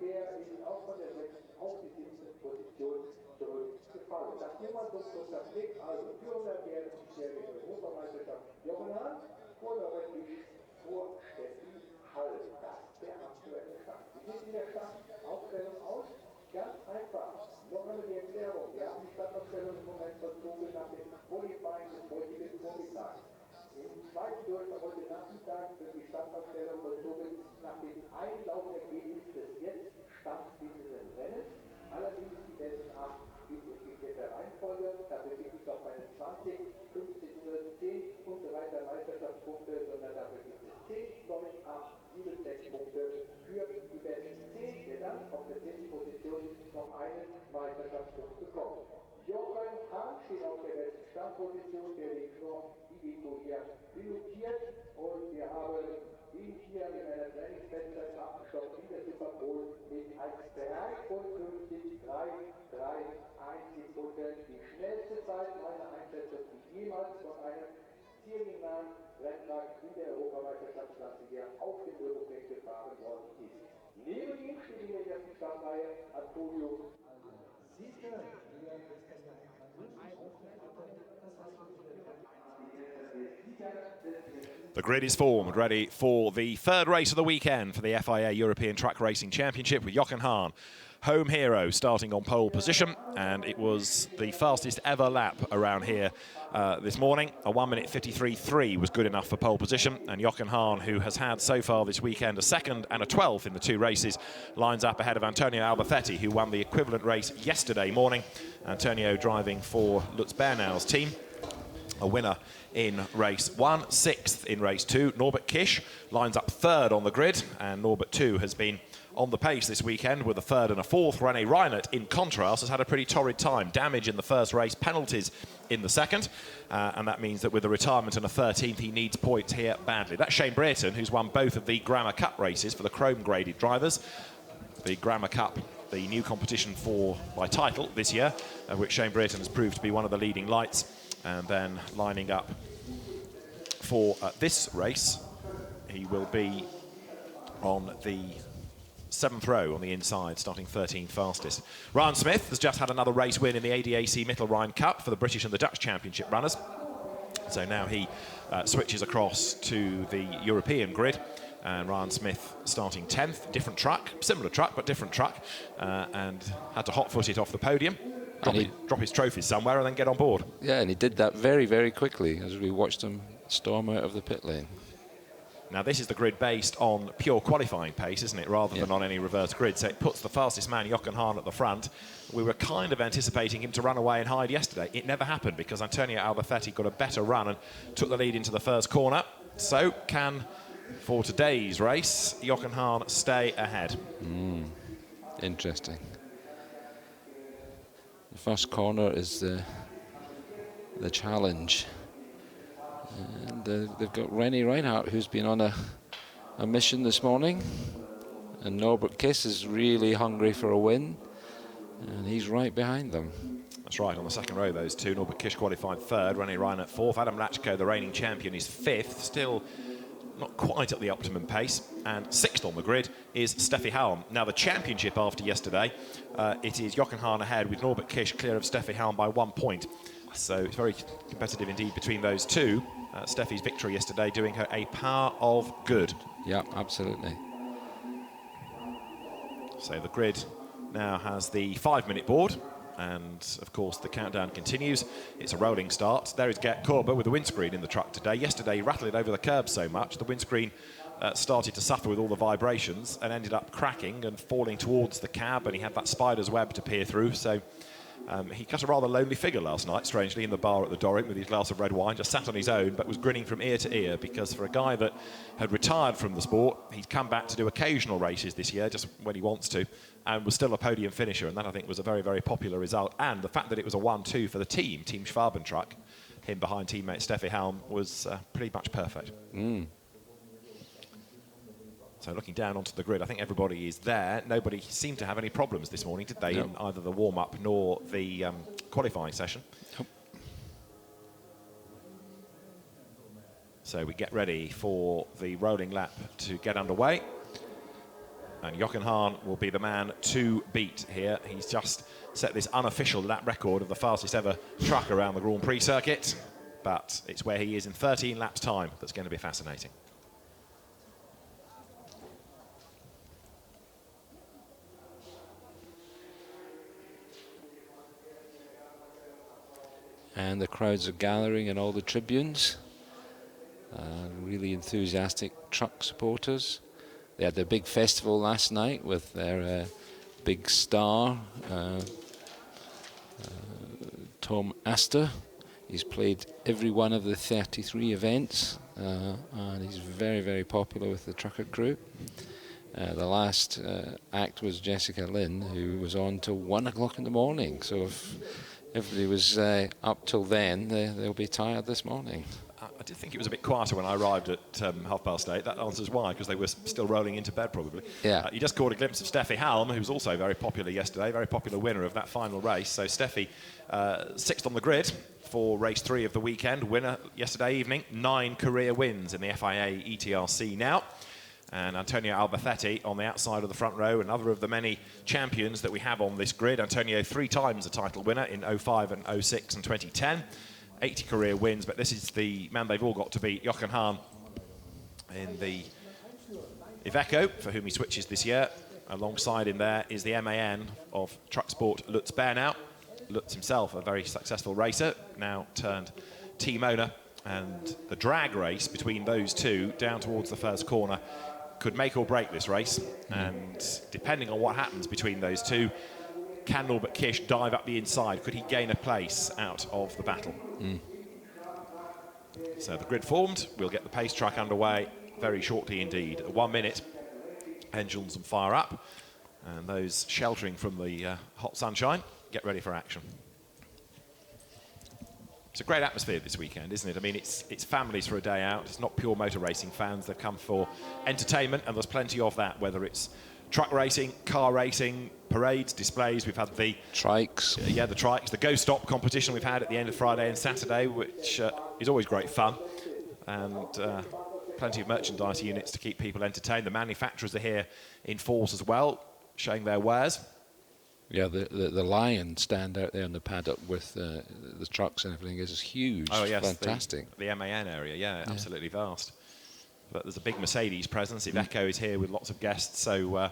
Der ist auch von der 6. auf die 7. Position zurückgefallen. Das hier mal so das Blick, also führender der Europameisterschaft Jochen Hahn, vor Steffi Hall. Das ist der aktuelle Stand. Wie sieht in der Startaufstellung aus? Ganz einfach. Noch einmal die Erklärung. Wir haben die Startaufstellung im Moment verzogen nach dem Qualifying des heutigen Vormittags. Im zweiten Durchgang heute Nachmittag wird die Startaufstellung verzogen nach dem Einlaufergebnis des jetzt stattfindenden Rennens. Allerdings die besten 8 gibt es nicht in der Reihenfolge. Dafür gibt es auch keine 20, 15 oder 10 und so weiter Meisterschaftspunkte, sondern dafür gibt es 10, 9, 8, 7, 6 Punkte für die besten 10, der dann auf der 10. Position noch einen Meisterschaftspunkt bekommt. Jochen Hahn steht auf der besten Startposition, der liegt noch hier pilotiert und wir haben ihn hier in einer Trainingsbestzeit abgestoppt in der Superpole mit 1:53,331 Sekunden. Die schnellste Zeit meiner Einschätzung, die jemals von einem zielgenahen Renntag in der Europameisterschaftsklasse hier auf dem Nürburgring gefahren worden ist. Neben ihm steht in der ersten Startreihe am Podium. The grid is formed, ready for the third race of the weekend for the FIA European Track Racing Championship with Jochen Hahn, home hero, starting on pole position, and it was the fastest ever lap around here this morning. A 1:53.3 was good enough for pole position, and Jochen Hahn, who has had so far this weekend a 2nd and a 12th in the 2 races, lines up ahead of Antonio Albafetti, who won the equivalent race yesterday morning. Antonio driving for Lutz Bernau's team. A winner in race 1, 6th in race 2. Norbert Kisch lines up 3rd on the grid, and Norbert 2 has been on the pace this weekend with a 3rd and a 4th. René Reinert, in contrast, has had a pretty torrid time. Damage in the first race, penalties in the second, and that means that with a retirement and a 13th, he needs points here badly. That's Shane Brereton, who's won both of the Grammar Cup races for the chrome-graded drivers. The Grammar Cup, the new competition by title this year, which Shane Brereton has proved to be one of the leading lights. And then lining up for this race, he will be on the 7th row on the inside, starting 13th fastest. Ryan Smith has just had another race win in the ADAC Mittelrhein Cup for the British and the Dutch Championship runners. So now he switches across to the European grid. And Ryan Smith starting 10th, different truck, similar truck, but different truck, and had to hot-foot it off the podium. Drop his trophies somewhere and then get on board. Yeah, and he did that very, very quickly as we watched him storm out of the pit lane. Now, this is the grid based on pure qualifying pace, isn't it, rather than on any reverse grid. So it puts the fastest man, Jochen Hahn, at the front. We were kind of anticipating him to run away and hide yesterday. It never happened because Antonio Albafetti got a better run and took the lead into the first corner. So can, for today's race, Jochen Hahn stay ahead? Interesting. The first corner is the challenge. And they've got René Reinhardt, who's been on a mission this morning. And Norbert Kiss is really hungry for a win. And he's right behind them. That's right, on the second row, those two. Norbert Kisch qualified 3rd, René Reinhardt 4th. Adam Lachko, the reigning champion, is 5th. Still not quite at the optimum pace. And 6th on the grid is Steffi Halm. Now, the championship after yesterday, it is Jochen Hahn ahead with Norbert Kisch clear of Steffi Halm by 1 point. So it's very competitive indeed between those two. Steffi's victory yesterday doing her a power of good. Yeah, absolutely. So the grid now has the 5-minute board, and of course the countdown continues. It's a rolling start. There is Gert Korber with the windscreen in the truck today. Yesterday he rattled it over the curb so much the windscreen started to suffer with all the vibrations and ended up cracking and falling towards the cab, and he had that spider's web to peer through. So he cut a rather lonely figure last night, strangely, in the bar at the Doric with his glass of red wine, just sat on his own, but was grinning from ear to ear, because for a guy that had retired from the sport, he's come back to do occasional races this year, just when he wants to, and was still a podium finisher, and that, I think, was a very, very popular result. And the fact that it was a 1-2 for the team Schwabentruck, him behind teammate Steffi Helm, was pretty much perfect. So looking down onto the grid, I think everybody is there. Nobody seemed to have any problems this morning, did they, in either the warm-up nor the qualifying session? Nope. So we get ready for the rolling lap to get underway. And Jochen Hahn will be the man to beat here. He's just set this unofficial lap record of the fastest ever truck around the Grand Prix circuit. But it's where he is in 13 laps' time that's going to be fascinating. And the crowds are gathering in all the tribunes. Really enthusiastic truck supporters. They had their big festival last night with their big star, Tom Astor. He's played every one of the 33 events, and he's very, very popular with the trucker crew. The last act was Jessica Lynn, who was on till 1 o'clock in the morning. So if everybody was up till then, they'll be tired this morning. I did think it was a bit quieter when I arrived at 8:30. That answers why, because they were still rolling into bed probably. Yeah. You just caught a glimpse of Steffi Helm, who was also very popular yesterday, very popular winner of that final race. So Steffi, 6th on the grid for race 3 of the weekend, winner yesterday evening, 9 career wins in the FIA ETRC now. And Antonio Alberthetti on the outside of the front row, another of the many champions that we have on this grid. Antonio 3 times a title winner in 05 and 06 and 2010. 80 career wins, but this is the man they've all got to beat, Jochen Hahn, in the Iveco, for whom he switches this year. Alongside him there is the MAN of truck sport, Lutz Bernau. Lutz himself, a very successful racer, now turned team owner. And the drag race between those two down towards the first corner could make or break this race. And depending on what happens between those two, can Norbert Kish dive up the inside? Could he gain a place out of the battle? So the grid formed. We'll get the pace track underway very shortly indeed. 1 minute, engines and fire up. And those sheltering from the hot sunshine, get ready for action. It's a great atmosphere this weekend, isn't it? I mean, it's families for a day out. It's not pure motor racing fans. They've come for entertainment, and there's plenty of that, whether it's truck racing, car racing, parades, displays. We've had the trikes. Yeah, the trikes, the Go Stop competition we've had at the end of Friday and Saturday, which is always great fun. And plenty of merchandise units to keep people entertained. The manufacturers are here in force as well, showing their wares. Yeah, the lion stand out there in the paddock with the trucks and everything is huge. Oh, yes, fantastic. The MAN area, yeah, absolutely vast. But there's a big Mercedes presence. Iveco is here with lots of guests. So I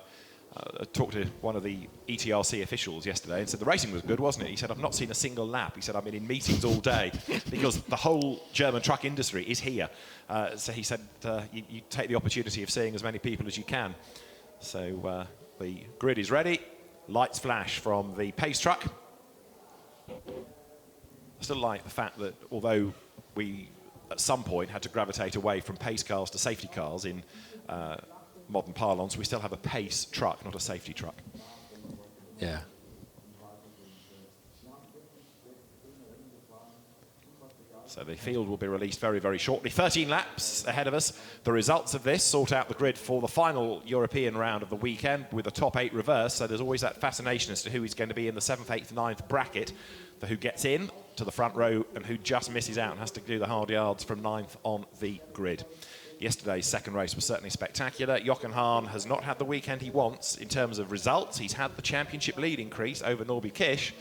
talked to one of the ETRC officials yesterday and said the racing was good, wasn't it? He said, I've not seen a single lap. He said, I've been in meetings all day because the whole German truck industry is here. So he said, you take the opportunity of seeing as many people as you can. So the grid is ready. Lights flash from the pace truck. I still like the fact that although we at some point had to gravitate away from pace cars to safety cars in modern parlance, we still have a pace truck, not a safety truck. Yeah. So the field will be released very, very shortly. 13 laps ahead of us. The results of this sort out the grid for the final European round of the weekend with the top 8 reverse. So there's always that fascination as to who is going to be in the 7th, 8th, 9th bracket, for who gets in to the front row and who just misses out and has to do the hard yards from 9th on the grid. Yesterday's second race was certainly spectacular. Jochen Hahn has not had the weekend he wants in terms of results. He's had the championship lead increase over Norby Kish,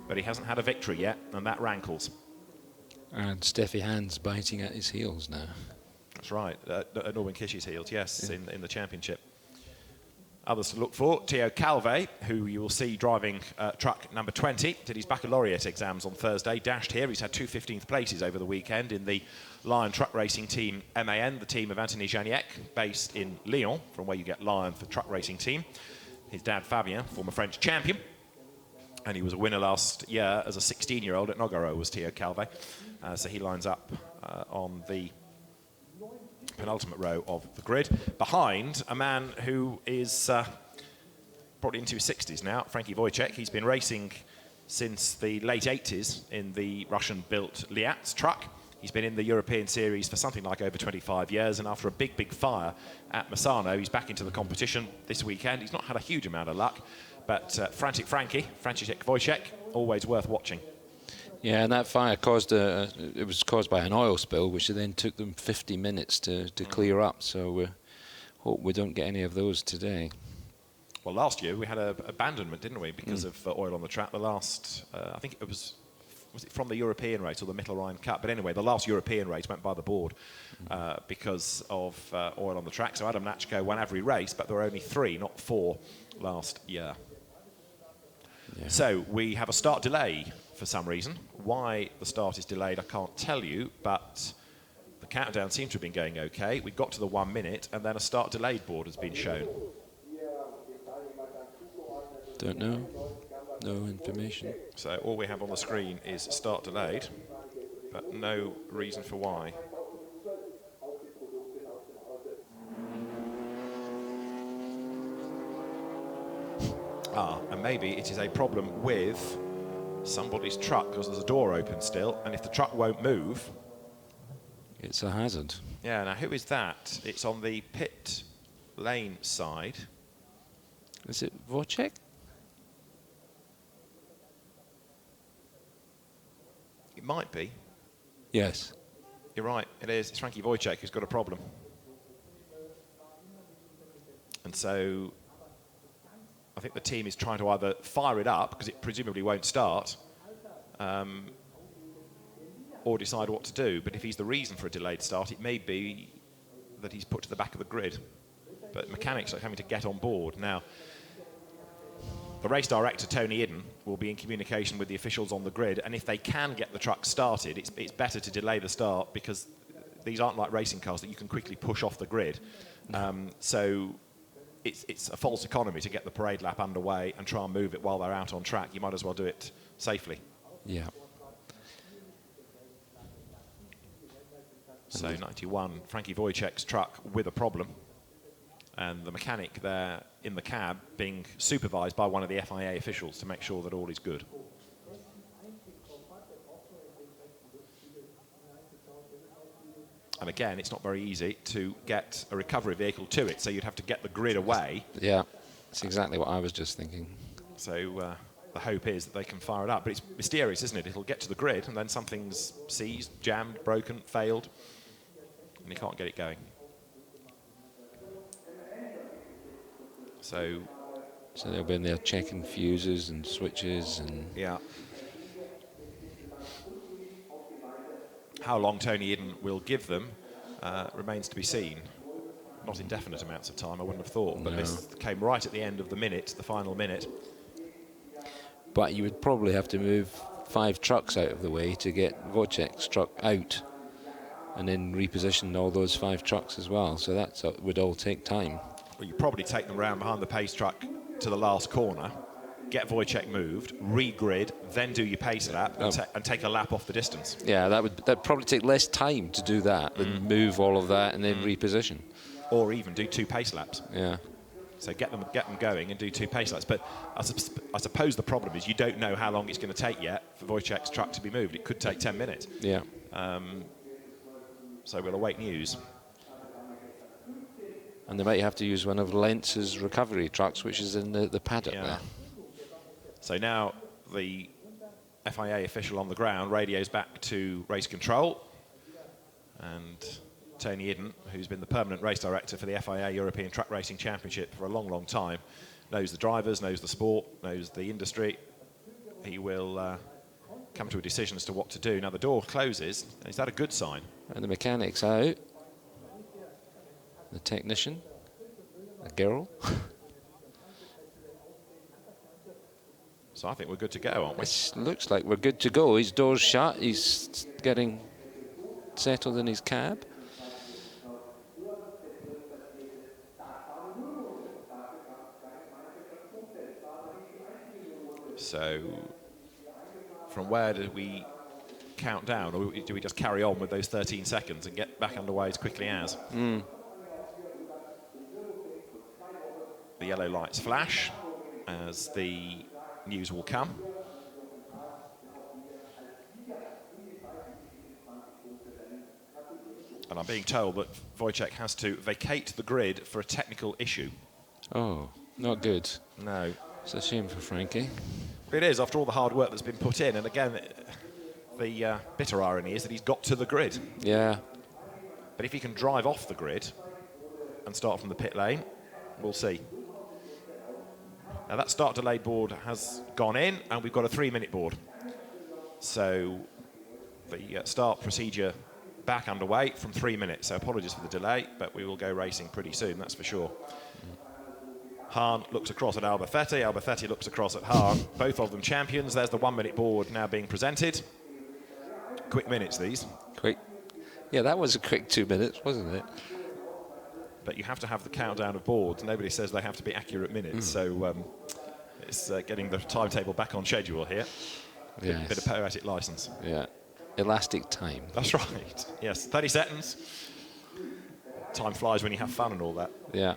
but he hasn't had a victory yet, and that rankles. And Steffi Hand's biting at his heels now. That's right, Norman Kish's heels, yes, in the championship. Others to look for, Theo Calve, who you will see driving truck number 20, did his baccalaureate exams on Thursday, dashed here. He's had 2 15th places over the weekend in the Lion truck racing team MAN, the team of Anthony Janiek, based in Lyon, from where you get Lion for truck racing team. His dad, Fabien, former French champion, and he was a winner last year as a 16-year-old at Nogaro, was Theo Calve. So he lines up on the penultimate row of the grid, behind a man who is probably into his 60s now, Frankie Wojciech. He's been racing since the late 80s in the Russian-built Liatz truck. He's been in the European Series for something like over 25 years, and after a big fire at Misano, he's back into the competition this weekend. He's not had a huge amount of luck, but Frantic Frankie, Franciszek Wojciech, always worth watching. Yeah, and that fire it was caused by an oil spill, which then took them 50 minutes to clear up. So we hope we don't get any of those today. Well, last year we had an abandonment, didn't we, because of oil on the track. The last, I think it was it from the European race or the Mittelrhein Cup? But anyway, the last European race went by the board because of oil on the track. So Adam Natchko won every race, but there were only 3, not 4, last year. Yeah. So we have a start delay for some reason. Why the start is delayed, I can't tell you, but the countdown seems to have been going okay. We got to the 1 minute, and then a start delayed board has been shown. Don't know. No information. So all we have on the screen is start delayed, but no reason for why. And maybe it is a problem with somebody's truck, because there's a door open still, and if the truck won't move... It's a hazard. Yeah, now who is that? It's on the pit lane side. Is it Wojciech? It might be. Yes. You're right, it is. It's Frankie Wojciech who's got a problem. And so I think the team is trying to either fire it up, because it presumably won't start, or decide what to do. But if he's the reason for a delayed start, it may be that he's put to the back of the grid. But mechanics are having to get on board. Now, the race director, Tony Idden, will be in communication with the officials on the grid, and if they can get the truck started, it's better to delay the start, because these aren't like racing cars that you can quickly push off the grid. So it's a false economy to get the parade lap underway and try and move it while they're out on track. You might as well do it safely. Yeah. So 91, Frankie Wojciech's truck with a problem, and the mechanic there in the cab being supervised by one of the FIA officials to make sure that all is good. And again, it's not very easy to get a recovery vehicle to it, so you'd have to get the grid away. Yeah, that's exactly what I was just thinking. So the hope is that they can fire it up, but it's mysterious, isn't it? It'll get to the grid, and then something's seized, jammed, broken, failed, and you can't get it going. So they'll be in there checking fuses and switches and... Yeah. How long Tony Idden will give them remains to be seen. Not indefinite amounts of time, I wouldn't have thought, but this came right at the end of the minute, the final minute. But you would probably have to move 5 trucks out of the way to get Wojciech's truck out, and then reposition all those 5 trucks as well, so that would all take time. Well, you probably take them round behind the pace truck to the last corner, get Wojciech moved, re-grid, then do your pace lap and take a lap off the distance. Yeah, that'd probably take less time to do that than move all of that and then reposition. Or even do 2 pace laps. Yeah. So get them going and do 2 pace laps. But I suppose the problem is you don't know how long it's going to take yet for Wojciech's truck to be moved. It could take 10 minutes. Yeah. So we'll await news. And they might have to use one of Lentz's recovery trucks, which is in the paddock there. So now the FIA official on the ground radios back to race control, and Tony Idden, who's been the permanent race director for the FIA European Truck Racing Championship for a long time, knows the drivers, knows the sport, knows the industry. He will come to a decision as to what to do. Now the door closes. Is that a good sign? And the mechanic's out. The technician, a girl. So I think we're good to go, aren't we? It looks like we're good to go. His door's shut. He's getting settled in his cab. So from where do we count down, or do we just carry on with those 13 seconds and get back underway as quickly as? The yellow lights flash as the news will come. And I'm being told that Wojciech has to vacate the grid for a technical issue. Oh, not good. No. It's a shame for Frankie. It is, after all the hard work that's been put in. And again, the bitter irony is that he's got to the grid. Yeah. But if he can drive off the grid and start from the pit lane, we'll see. Now that start delayed board has gone in, and we've got a 3-minute board. So the start procedure back underway from 3 minutes. So apologies for the delay, but we will go racing pretty soon, that's for sure. Hahn looks across at Albafetti. Albafetti looks across at Hahn. Both of them champions. There's the 1-minute board now being presented. Quick minutes, these. Quick. Yeah, that was a quick 2 minutes, wasn't it? But you have to have the countdown of boards. Nobody says they have to be accurate minutes. So it's getting the timetable back on schedule here. Yes. A bit of poetic license. Yeah. Elastic time. That's right. Yes, 30 seconds. Time flies when you have fun and all that. Yeah.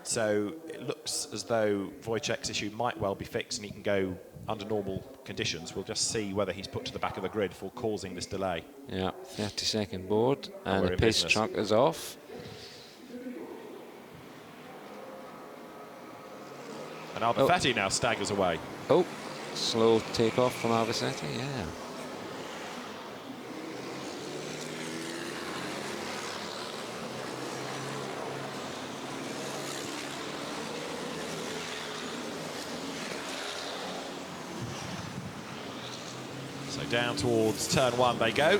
So it looks as though Wojciech's issue might well be fixed and he can go under normal conditions. We'll just see whether he's put to the back of the grid for causing this delay. Yeah, 30-second board, and the pace truck is off. And Albafetti now staggers away. Oh, slow takeoff from Albafetti, yeah. So down towards turn 1 they go.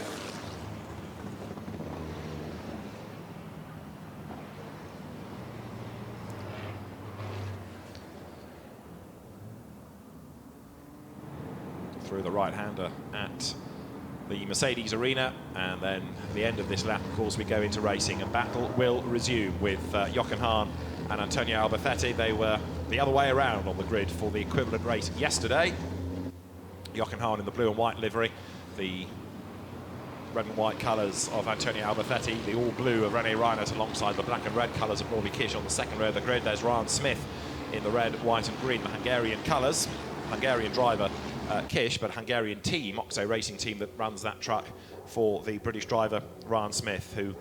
Through the right-hander at the Mercedes Arena, and then at the end of this lap, of course, we go into racing, and battle will resume with Jochen Hahn and Antonio Albafetti. They were the other way around on the grid for the equivalent race yesterday. Jochen Hahn in the blue and white livery, the red and white colours of Antonio Albafetti, the all blue of René Reinert alongside the black and red colours of Norby Kish on the second row of the grid. There's Ryan Smith in the red, white and green, the Hungarian colours. Hungarian driver Kish, but Hungarian team, Oxo Racing team, that runs that truck for the British driver Ryan Smith, who,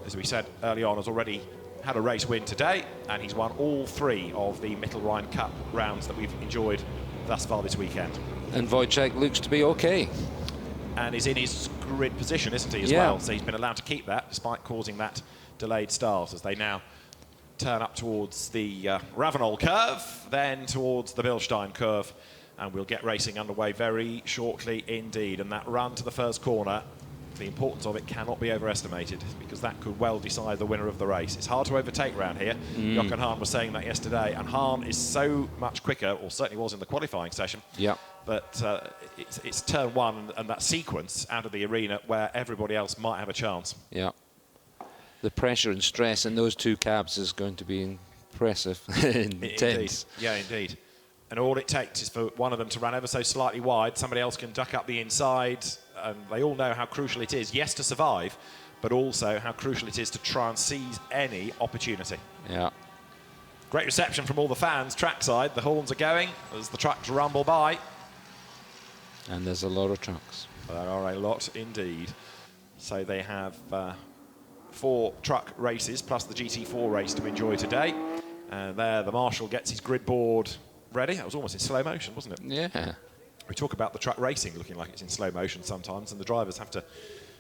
as we said early on, has already had a race win today, and he's won all 3 of the Mittelrhein Cup rounds that we've enjoyed thus far this weekend. And Wojciech looks to be okay. And is in his grid position, isn't he, as well? So he's been allowed to keep that despite causing that delayed start, as they now turn up towards the Ravenol curve, then towards the Bilstein curve, and we'll get racing underway very shortly indeed. And that run to the first corner, the importance of it cannot be overestimated, because that could well decide the winner of the race. It's hard to overtake round here. Jochen Hahn was saying that yesterday, and Hahn is so much quicker, or certainly was in the qualifying session. Yeah. But it's turn 1 and that sequence out of the arena where everybody else might have a chance. Yeah. The pressure and stress in those 2 cabs is going to be impressive. Intense. Indeed. Yeah, indeed. And all it takes is for one of them to run ever so slightly wide. Somebody else can duck up the inside. And they all know how crucial it is, yes, to survive, but also how crucial it is to try and seize any opportunity. Yeah. Great reception from all the fans trackside. The horns are going as the trucks rumble by. And there's a lot of trucks. There are a lot indeed. So they have 4 truck races plus the GT4 race to enjoy today. And there the marshal gets his grid board ready. That was almost in slow motion, wasn't it? Yeah. We talk about the truck racing looking like it's in slow motion sometimes, and the drivers have to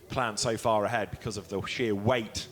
plan so far ahead because of the sheer weight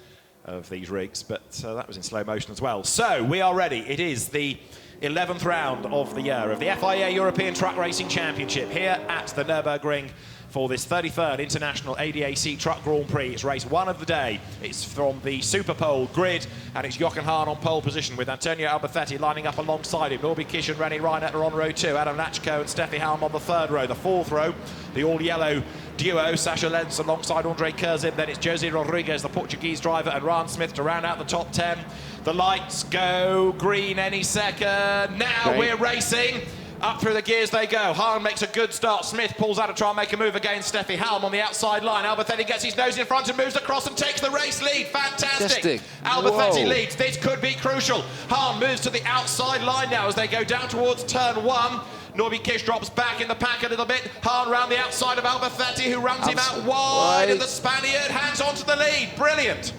of these rigs, but that was in slow motion as well. So we are ready. It is the 11th round of the year of the FIA European Truck Racing Championship here at the Nürburgring for this 33rd International ADAC Truck Grand Prix. It's race 1 of the day. It's from the Super Pole grid, and it's Jochen Hahn on pole position with Antonio Alberthetti lining up alongside him. Norby Kish and René Reinert are on row 2. Adam Lachko and Steffi Halm on the 3rd row. The 4th row, the all-yellow duo, Sasha Lenz alongside Andre Kurzim. Then it's Jose Rodriguez, the Portuguese driver, and Ryan Smith to round out the top 10. The lights go green any second. Now we're racing. Up through the gears they go. Hahn makes a good start. Smith pulls out to try and make a move against Steffi Halm on the outside line. Alberthetti gets his nose in front and moves across and takes the race lead. Fantastic. Alberthetti leads. This could be crucial. Hahn moves to the outside line now as they go down towards turn 1. Norby Kish drops back in the pack a little bit. Hahn round the outside of Alberthetti, who runs him out wide, and the Spaniard hangs on to the lead. Brilliant.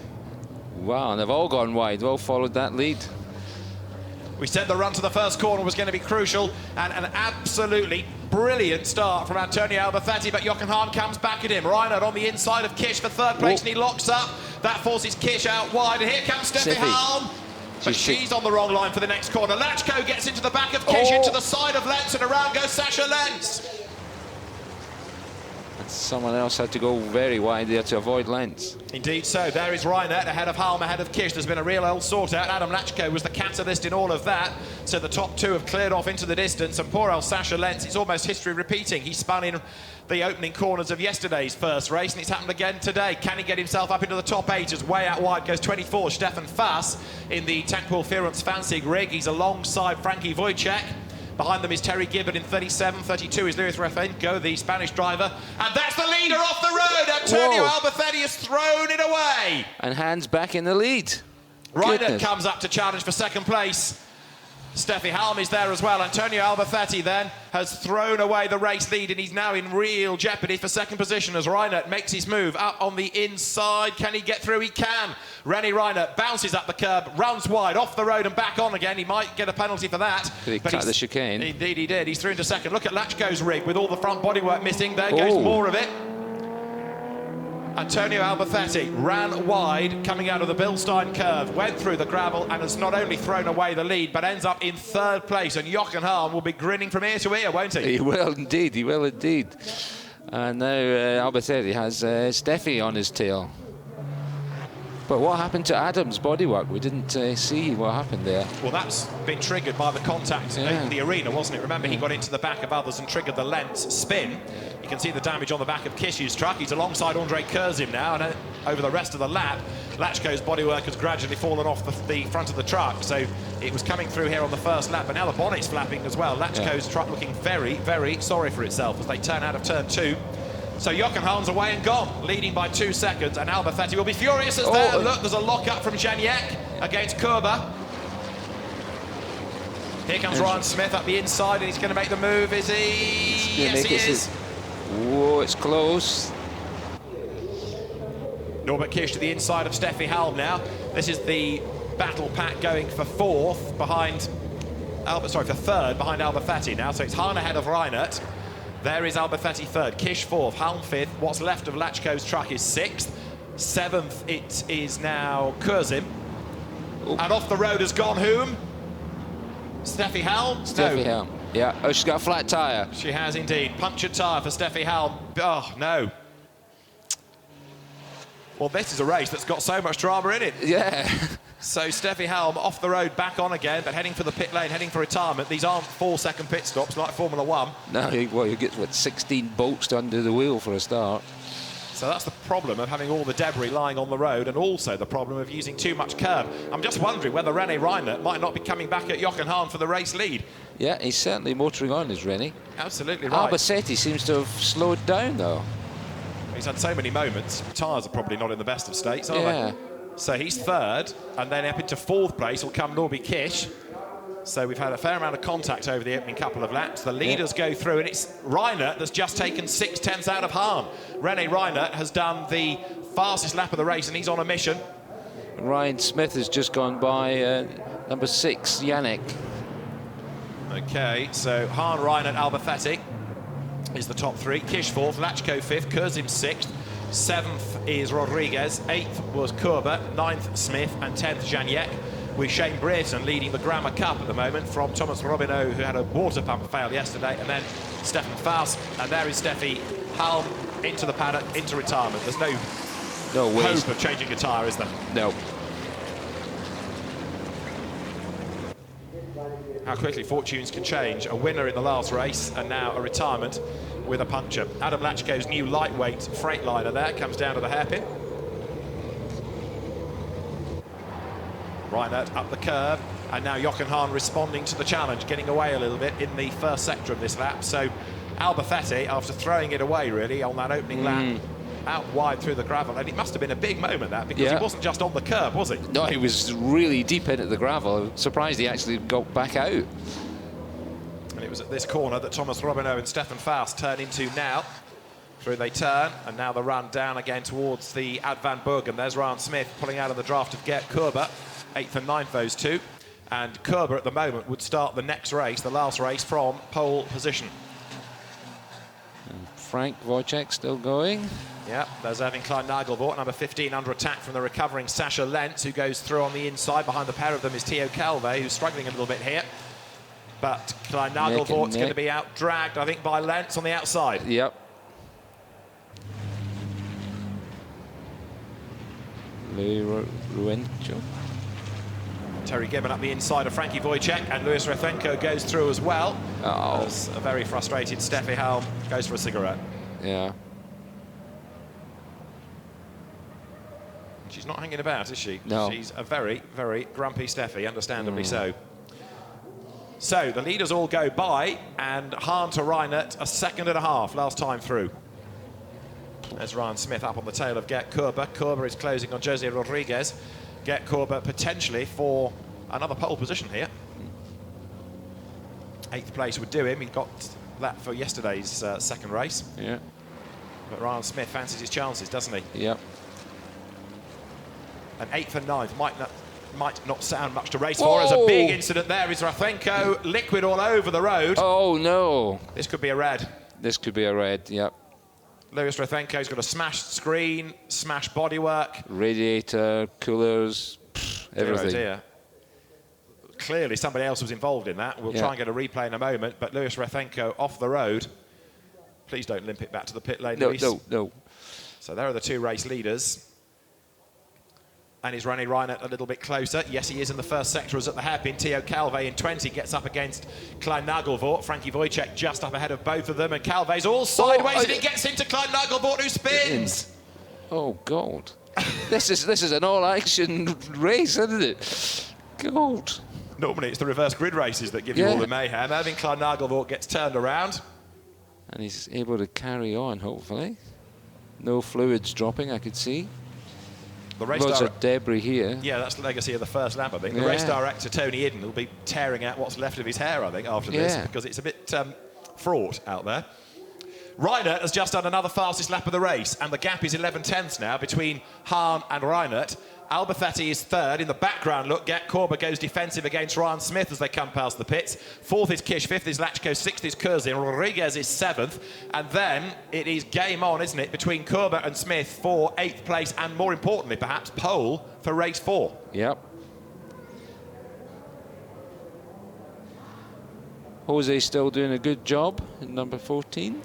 Wow, and they've all gone wide. They've all followed that lead. We said the run to the first corner was going to be crucial, and an absolutely brilliant start from Antonio Alberthetti, but Jochen Hahn comes back at him. Reinert on the inside of Kish for 3rd place, and he locks up. That forces Kish out wide, and here comes Steffi Halm. But she's on the wrong line for the next corner. Lachko gets into the back of Kish, into the side of Lenz, and around goes Sasha Lenz. Someone else had to go very wide there to avoid Lenz. Indeed so. There is Reinert ahead of Halm, ahead of Kish. There's been a real old sort-out. Adam Lachko was the catalyst in all of that. So the top 2 have cleared off into the distance, and poor old Sasha Lenz, it's almost history repeating. He spun in the opening corners of yesterday's first race, and it's happened again today. Can he get himself up into the top 8 as way out wide goes 24, Stefan Fass in the Tankpool Ferenc Fancy rig. He's alongside Frankie Wojciech. Behind them is Terry Gibbard in 37, 32 is Luis Refenko, the Spanish driver. And that's the leader off the road. Antonio Alberthetti has thrown it away. And Hahn's back in the lead. Reinert comes up to challenge for 2nd place. Steffi Halm is there as well. Antonio Alberthetti then has thrown away the race lead, and he's now in real jeopardy for 2nd position as Reinert makes his move up on the inside. Can he get through? He can. René Reinert bounces up the curb, runs wide, off the road and back on again. He might get a penalty for that. Did he cut the chicane? Indeed he did. He's through into 2nd. Look at Lachko's rig with all the front bodywork missing. There goes more of it. Antonio Alberthetti ran wide coming out of the Bilstein curve, went through the gravel and has not only thrown away the lead but ends up in 3rd place, and Jochen Hahn will be grinning from ear to ear, won't he? He will indeed, he will indeed. And now Alberthetti has Steffi on his tail. But what happened to Adam's bodywork? We didn't see what happened there. Well, that's been triggered by the contact in the arena, wasn't it? Remember, he got into the back of others and triggered the Lenz spin. You can see the damage on the back of Kish's truck. He's alongside Andre Kurzim now, and over the rest of the lap, Lachko's bodywork has gradually fallen off the front of the truck. So it was coming through here on the first lap, but now the bonnet's flapping as well. Lachko's truck looking very, very sorry for itself as they turn out of turn 2. So Jochen Hahn's away and gone, leading by 2 seconds, and Alberthetti will be furious as there. Look, there's a lock-up from Janiek against Kurba. Here comes Ryan Smith up the inside, and he's going to make the move, is he? Yes, he is. Whoa, it's close. Norbert Kish to the inside of Steffi Halm now. This is the battle pack going for 4th behind... for 3rd behind Alberthetti now, so it's Hahn ahead of Reinert. There is Alberthetti 3rd, Kish 4th, Halm 5th. What's left of Lachko's truck is 6th. 7th it is now Kurzim. And off the road has gone whom? Steffi Halm? Steffi Halm, yeah. Oh, she's got a flat tyre. She has indeed. Punctured tyre for Steffi Halm. Oh, no. Well, this is a race that's got so much drama in it. Yeah. So Steffi Halm off the road, back on again, but heading for the pit lane, heading for retirement. These aren't 4-second pit stops like Formula 1. No, well, you get, what, 16 bolts under the wheel for a start. So that's the problem of having all the debris lying on the road, and also the problem of using too much curb. I'm just wondering whether René Reinert might not be coming back at Jochen Hahn for the race lead. Yeah, he's certainly motoring on, is René. Absolutely right. Alberthetti seems to have slowed down, though. He's had so many moments. Tyres are probably not in the best of states, are they? So he's 3rd, and then up into 4th place will come Norby Kish. So we've had a fair amount of contact over the opening couple of laps. The leaders go through, and it's Reinert that's just taken 6/10 out of Hahn. René Reinert has done the fastest lap of the race, and he's on a mission. Ryan Smith has just gone by number 6, Yannick. OK, so Hahn, Reinert, Alberthetti is the top 3. Kish 4th, Lachko 5th, Kurzim 6th. 7th is Rodriguez, 8th was Kurba, 9th Smith, and 10th Janiek. with Shane Brereton leading the Grammar Cup at the moment from Thomas Robineau, who had a water pump fail yesterday, and then Stefan Faust. And there is Steffi Halm into the paddock, into retirement. There's no hope of changing a tyre, is there? No. How quickly fortunes can change. A winner in the last race, and now a retirement with a puncture. Adam Lachko's new lightweight Freightliner there comes down to the hairpin. Reinert up the curve, and now Jochen Hahn responding to the challenge, getting away a little bit in the first sector of this lap. So Albafetti, after throwing it away really on that opening lap, out wide through the gravel, and it must have been a big moment, that, because he wasn't just on the curb, was he? No, he was really deep into the gravel. I'm surprised he actually got back out. And it was at this corner that Thomas Robineau and Stefan Faust turn into now. Through they turn, and now the run down again towards the Ad Van Bergen. There's Ryan Smith pulling out of the draft of Gert Koerber, 8th and 9th, those two. And Koerber at the moment would start the next race, the last race, from pole position. And Frank Wojciech still going. Yeah, there's Erwin Klein-Nagelvoort, number 15, under attack from the recovering Sasha Lentz, who goes through on the inside. Behind the pair of them is Theo Calve, who's struggling a little bit here. But Klein-Nagelvoort's going to be out-dragged, I think, by Lentz on the outside. Yep. Louis Ruencho. Terry Gibbon up the inside of Frankie Wojciech, and Luis Rethenko goes through as well. As a very frustrated Steffi Halm goes for a cigarette. Yeah. She's not hanging about, is she? No. She's a very, very grumpy Steffi, understandably so. So the leaders all go by, and Hahn to Reinert, a second and a half last time through. There's Ryan Smith up on the tail of Gert Koerber. Koerber is closing on Jose Rodriguez. Gert Koerber potentially for another pole position here. 8th place would do him. He got that for yesterday's second race. Yeah. But Ryan Smith fancies his chances, doesn't he? Yep. And 8th and 9th might not sound much to race for. As a big incident there is Rethenko, liquid all over the road. Oh, no. This could be a red. This could be a red, yep. Lewis Rethenko's got a smashed screen, smashed bodywork. Radiator, coolers, everything. Dear. Clearly somebody else was involved in that. We'll try and get a replay in a moment, but Lewis Rethenko off the road. Please don't limp it back to the pit lane, Lewis. No. So there are the two race leaders. And is Ronnie Reinert a little bit closer? Yes, he is in the first sector, as at the hairpin. Theo Calve in 20 gets up against Klein-Nagelvoort. Frankie Wojciech just up ahead of both of them, and Calve's all sideways, and he gets into Klein-Nagelvoort, who spins. Oh, God. this is an all-action race, isn't it? God. Normally it's the reverse grid races that give you all the mayhem. Erwin Klein-Nagelvoort gets turned around. And he's able to carry on, hopefully. No fluids dropping, I could see. The race loads of debris here. Yeah, that's the legacy of the first lap, I think. The race director, Tony Idden, will be tearing out what's left of his hair, I think, after this, because it's a bit fraught out there. Reinert has just done another fastest lap of the race, and the gap is 11 tenths now between Hahn and Reinert. Albafetti is third. In the background, look, Gert Koerber goes defensive against Ryan Smith as they come past the pits. 4th is Kish, 5th is Lachko, 6th is Kurzin, Rodriguez is 7th. And then it is game on, isn't it, between Koerber and Smith for 8th place and, more importantly, perhaps, pole for race 4. Yep. Jose still doing a good job in number 14.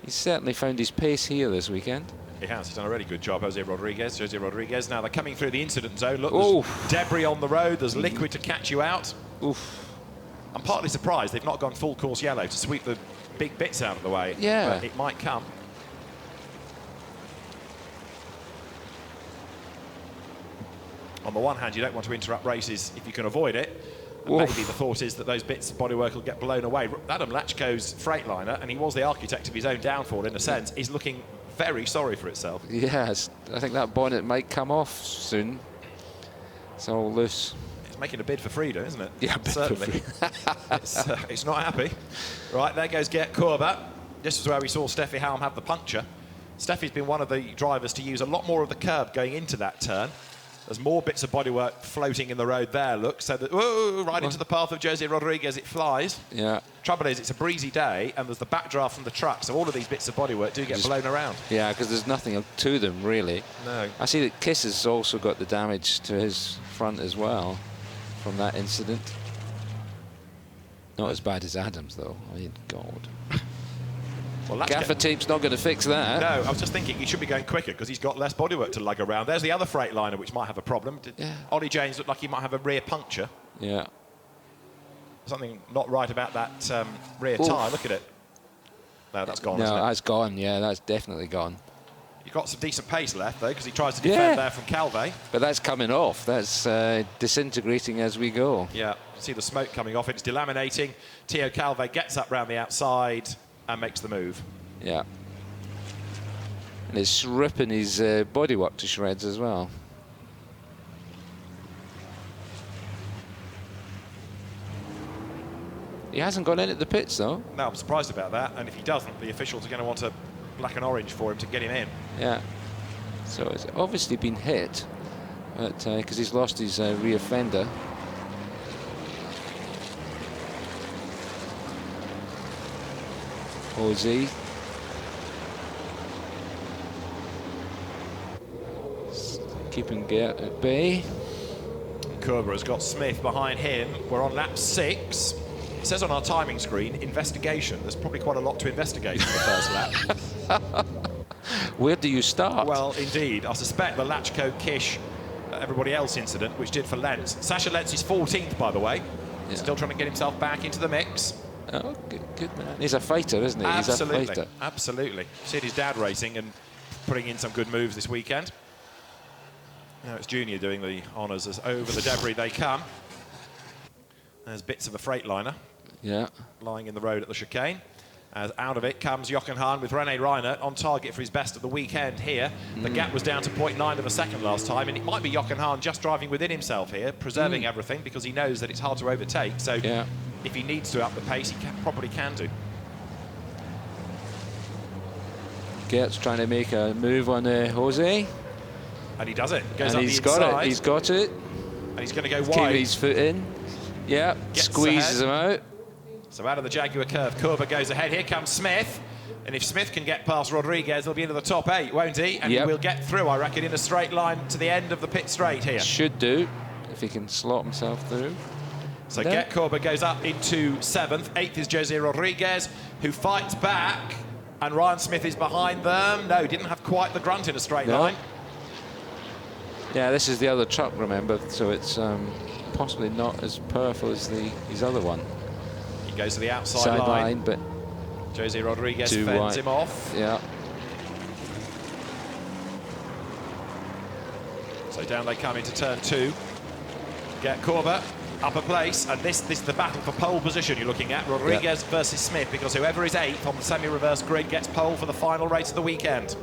He's certainly found his pace here this weekend. He has. He's done a really good job, Jose Rodriguez. Now they're coming through the incident zone. Look, there's debris on the road. There's liquid to catch you out. I'm partly surprised they've not gone full course yellow to sweep the big bits out of the way. Yeah. But it might come. On the one hand, you don't want to interrupt races if you can avoid it. And maybe the thought is that those bits of bodywork will get blown away. Adam Lachko's Freightliner, and he was the architect of his own downfall in a sense, is looking very sorry for itself. Yes, I think that bonnet might come off soon. It's all loose. It's making a bid for freedom, isn't it? Yeah, certainly. It's not happy. Right, there goes Gert Koerber. This is where we saw Steffi Halm have the puncture. Steffi's been one of the drivers to use a lot more of the curb going into that turn. There's more bits of bodywork floating in the road there, look. So that, whoa, right into the path of Jose Rodriguez, it flies. Yeah. Trouble is, it's a breezy day, and there's the backdraft from the truck, so all of these bits of bodywork do get blown around. Yeah, because there's nothing to them, really. No. I see that Kiss has also got the damage to his front as well from that incident. Not as bad as Adams, though. I mean, God. Well, Gaffer tape's not going to fix that. No, I was just thinking he should be going quicker because he's got less bodywork to lug around. There's the other Freightliner, which might have a problem. Yeah. Ollie James looked like he might have a rear puncture. Yeah. Something not right about that rear tyre. Look at it. No, that's gone, No, isn't it? that's gone. Yeah, that's definitely gone. You've got some decent pace left, though, because he tries to defend there from Calvé. But that's coming off. That's disintegrating as we go. Yeah, see the smoke coming off. It's delaminating. Theo Calvé gets up round the outside and makes the move. Yeah. And it's ripping his bodywork to shreds as well. He hasn't gone in at the pits, though. No, I'm surprised about that. And if he doesn't, the officials are going to want a black and orange for him to get him in. Yeah. So it's obviously been hit, because he's lost his rear fender. Jose. Keeping Gert at bay. Kurber has got Smith behind him. We're on lap 6. It says on our timing screen, investigation. There's probably quite a lot to investigate in the first lap. Where do you start? Well, indeed. I suspect the Lachko, Kish, everybody else incident, which did for Lentz. Sasha Lentz is 14th, by the way. Yeah. Still trying to get himself back into the mix. Oh, good man. He's a fighter, isn't he? Absolutely. He's a fighter. Absolutely. Seen his dad racing and putting in some good moves this weekend. Now it's Junior doing the honours as over the debris they come. There's bits of a Freightliner lying in the road at the chicane. As out of it comes Jochen Hahn with René Reinert on target for his best at the weekend here. The gap was down to 0.9 of a second last time, and it might be Jochen Hahn just driving within himself here, preserving everything because he knows that it's hard to overtake. So if he needs to up the pace, he probably can do. Gert's trying to make a move on Jose. And he does it. Goes and up he's the got inside. it. He's got it. And he's going to go Keep wide. his foot in. Yeah, Gets squeezes ahead. him out. So out of the Jaguar curve, Kurber goes ahead. Here comes Smith. And if Smith can get past Rodriguez, he'll be into the top 8, won't he? And he will get through, I reckon, in a straight line to the end of the pit straight here. Should do, if he can slot himself through. So Gert Kurber goes up into 7th. 8th is Jose Rodriguez, who fights back. And Ryan Smith is behind them. No, didn't have quite the grunt in a straight line. Yeah, this is the other truck, remember, so it's possibly not as powerful as his other one. He goes to the outside line, but Jose Rodriguez fends him off. Yeah. So down they come into turn 2. Gert Kurber, upper place, and this is the battle for pole position you're looking at. Rodriguez versus Smith, because whoever is 8th on the semi-reverse grid gets pole for the final race of the weekend.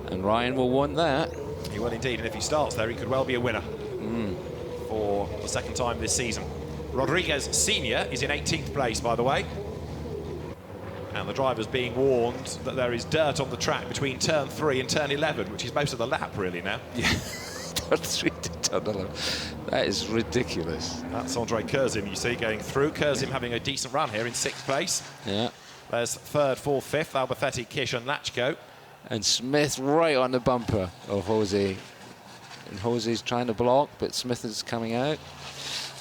And Ryan will want that. He will indeed, and if he starts there, he could well be a winner for the second time this season. Rodriguez Senior is in 18th place, by the way. And the driver's being warned that there is dirt on the track between turn 3 and turn 11, which is most of the lap, really, now. Yeah, turn 3 to turn 11. That is ridiculous. That's Andre Kurzim, you see, going through. Kurzim having a decent run here in 6th place. Yeah. There's 3rd, 4th, 5th, Alberthetti, Kish and Lachko. And Smith right on the bumper of Jose. And Jose's trying to block, but Smith is coming out.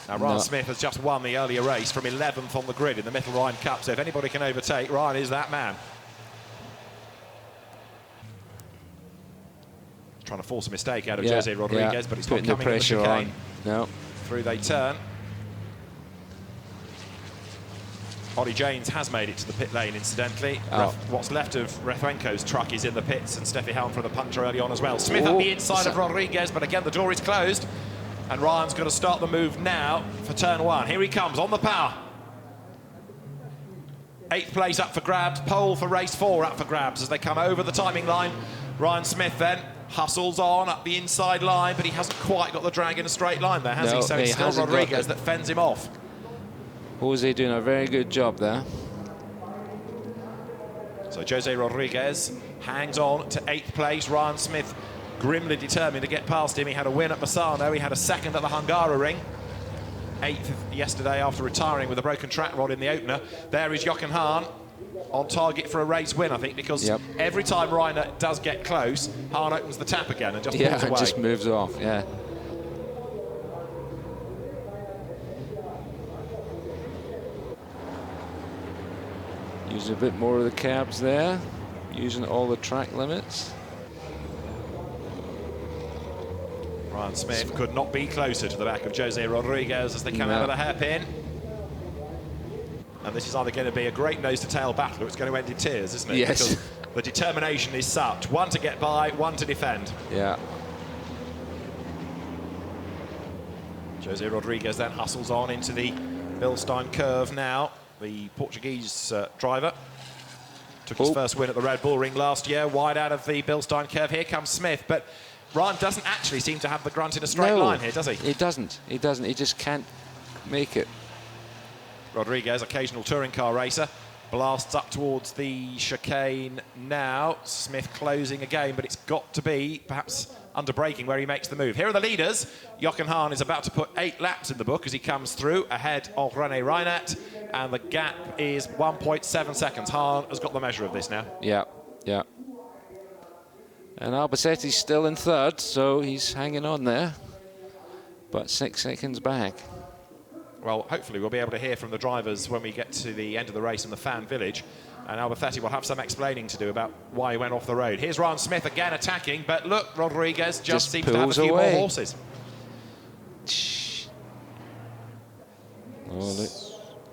Now, Ryan Smith has just won the earlier race from 11th on the grid in the Mittelrhein Cup, so if anybody can overtake, Ryan is that man. Trying to force a mistake out of Jose Rodriguez, but it's not coming in the chicane. No. Through they turn. Ollie James has made it to the pit lane, incidentally. What's left of Rethwenko's truck is in the pits, and Steffi Helm for the puncture early on as well. Smith at the inside of Rodriguez, but again, the door is closed. And Ryan's going to start the move now for turn 1. Here he comes on the power. 8th place up for grabs. Pole for race 4 up for grabs as they come over the timing line. Ryan Smith then hustles on up the inside line, but he hasn't quite got the drag in a straight line there, has he? So it's still Rodriguez that fends him off. Jose doing a very good job there. So Jose Rodriguez hangs on to 8th place. Ryan Smith grimly determined to get past him. He had a win at Bassano, he had a second at the Hungaroring, 8th yesterday after retiring with a broken track rod in the opener. There is Jochen Hahn on target for a race win, I think, because every time Reiner does get close, Hahn opens the tap again and just pulls away. Just moves off, Using a bit more of the cabs there, using all the track limits. Ryan Smith could not be closer to the back of Jose Rodriguez as they come out of the hairpin. And this is either going to be a great nose-to-tail battle or it's going to end in tears, isn't it? Yes. Because the determination is such. One to get by, one to defend. Yeah. Jose Rodriguez then hustles on into the Bilstein curve now. The Portuguese driver took his first win at the Red Bull Ring last year, wide out of the Bilstein curve. Here comes Smith, but Ryan doesn't actually seem to have the grunt in a straight line here, does he? He doesn't. He doesn't. He just can't make it. Rodriguez, occasional touring car racer, blasts up towards the chicane now. Smith closing again, but it's got to be perhaps under braking where he makes the move. Here are the leaders. Jochen Hahn is about to put 8 laps in the book as he comes through ahead of René Reinert, and the gap is 1.7 seconds. Hahn has got the measure of this now. Yeah. And Albacetti's still in 3rd, so he's hanging on there, but 6 seconds back. Well, hopefully we'll be able to hear from the drivers when we get to the end of the race in the fan village. And Albacete will have some explaining to do about why he went off the road. Here's Ryan Smith again attacking, but look, Rodriguez just seems to have a few more horses.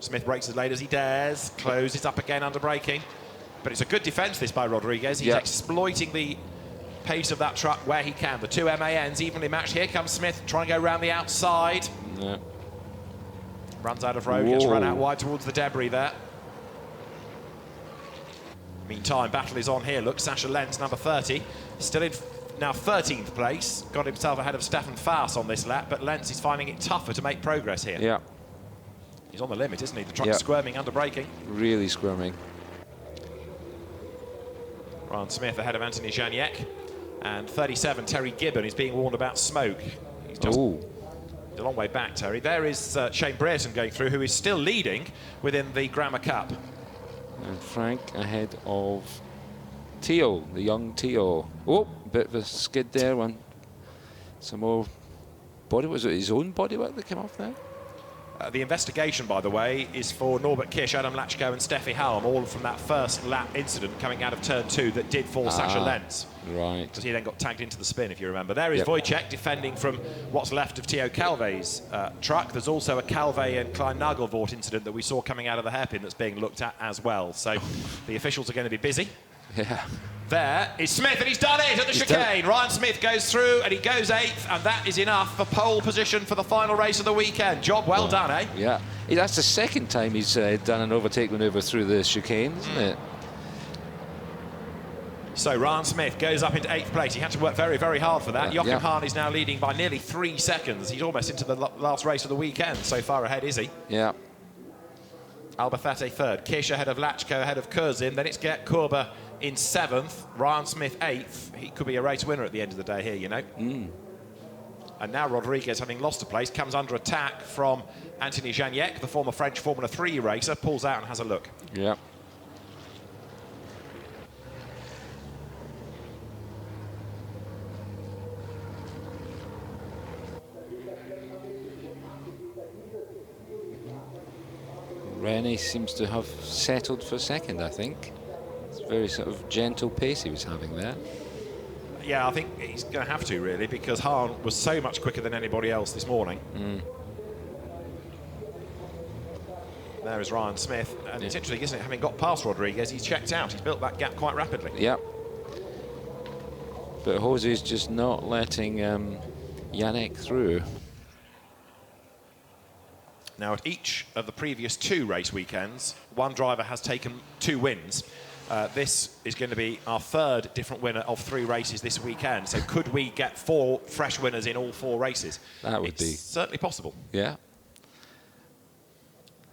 Smith brakes as late as he dares, closes up again under braking. But it's a good defence, this by Rodriguez. He's exploiting the pace of that truck where he can. The two MANs evenly matched. Here comes Smith trying to go around the outside. Runs out of road, gets run out wide towards the debris there. Meantime, battle is on here. Look, Sascha Lenz, number 30, still in now 13th place. Got himself ahead of Stefan Faas on this lap, but Lenz is finding it tougher to make progress here. Yeah. He's on the limit, isn't he? The truck's squirming under braking. Really squirming. Ryan Smith ahead of Anthony Janiek. And 37, Terry Gibbon, is being warned about smoke. He's just a long way back, Terry. There is Shane Brereton going through, who is still leading within the Grammar Cup. And Frank ahead of Teo, the young Teo. Bit of a skid there. Some more body. Was it his own bodywork that came off there? The investigation, by the way, is for Norbert Kish, Adam Lachko and Steffi Halm, all from that first lap incident coming out of turn 2 that did fall Sascha Lenz. Right. Because he then got tagged into the spin, if you remember. There is Wojciech defending from what's left of Theo Calve's truck. There's also a Calve and Klein Nagelvort incident that we saw coming out of the hairpin that's being looked at as well. So the officials are going to be busy. Yeah. There is Smith, and he's done it at the chicane. Ryan Smith goes through, and he goes 8th, and that is enough for pole position for the final race of the weekend. Job well done, eh? Yeah. That's the second time he's done an overtake manoeuvre through the chicane, isn't it? So Ryan Smith goes up into 8th place. He had to work very, very hard for that. Jochen Hahn is now leading by nearly 3 seconds. He's almost into the last race of the weekend. So far ahead, is he? Yeah. Albacete 3rd. Kish ahead of Lachko, ahead of Kurzin. Then it's Gert Kurber in 7th. Ryan Smith 8th. He could be a race winner at the end of the day here, you know. And now Rodriguez, having lost a place, comes under attack from Anthony Janiek, the former French Formula 3 racer, pulls out and has a look. Yeah. René seems to have settled for second, I think. It's a very sort of gentle pace he was having there. Yeah, I think he's going to have to, really, because Hahn was so much quicker than anybody else this morning. There is Ryan Smith. And it's interesting, isn't it? Having got past Rodriguez, he's checked out. He's built that gap quite rapidly. Yeah. But Jose's just not letting Janiek through. Now, at each of the previous 2 race weekends, one driver has taken 2 wins. This is going to be our 3rd different winner of 3 races this weekend. So could we get 4 fresh winners in all 4 races? That would be certainly possible. Yeah.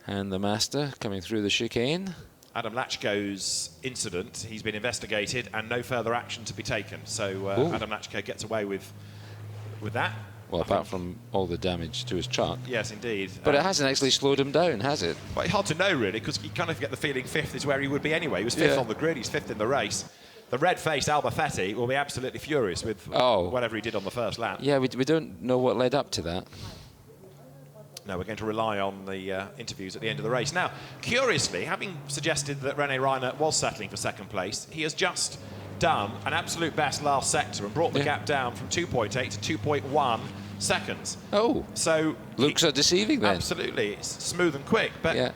And the master coming through the chicane. Adam Lachko's incident, he's been investigated and no further action to be taken. So Adam Lachko gets away with that. Well, apart from all the damage to his truck. Yes, indeed. But it hasn't actually slowed him down, has it? Well, it's hard to know, really, because you kind of get the feeling 5th is where he would be anyway. He was 5th on the grid, he's 5th in the race. The red-faced Albafetti will be absolutely furious with whatever he did on the first lap. Yeah, we don't know what led up to that. No, we're going to rely on the interviews at the end of the race. Now, curiously, having suggested that René Reinert was settling for 2nd place, he has just done an absolute best last sector and brought the gap down from 2.8 to 2.1 seconds. Oh, so looks are deceiving then. Absolutely, it's smooth and quick. But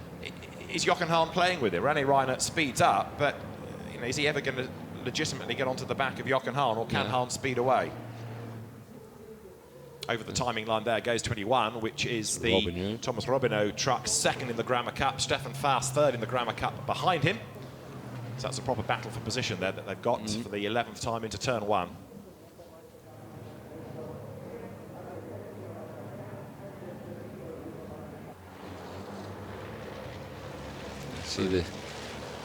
is Jochen Hahn playing with it? René Reinert speeds up, but is he ever going to legitimately get onto the back of Jochen Hahn, or can Hahn speed away? Over the timing line there goes 21, which is the Thomas Robineau truck, 2nd in the Grammar Cup. Stefan Faas 3rd in the Grammar Cup behind him. So that's a proper battle for position there that they've got for the 11th time into turn 1. See the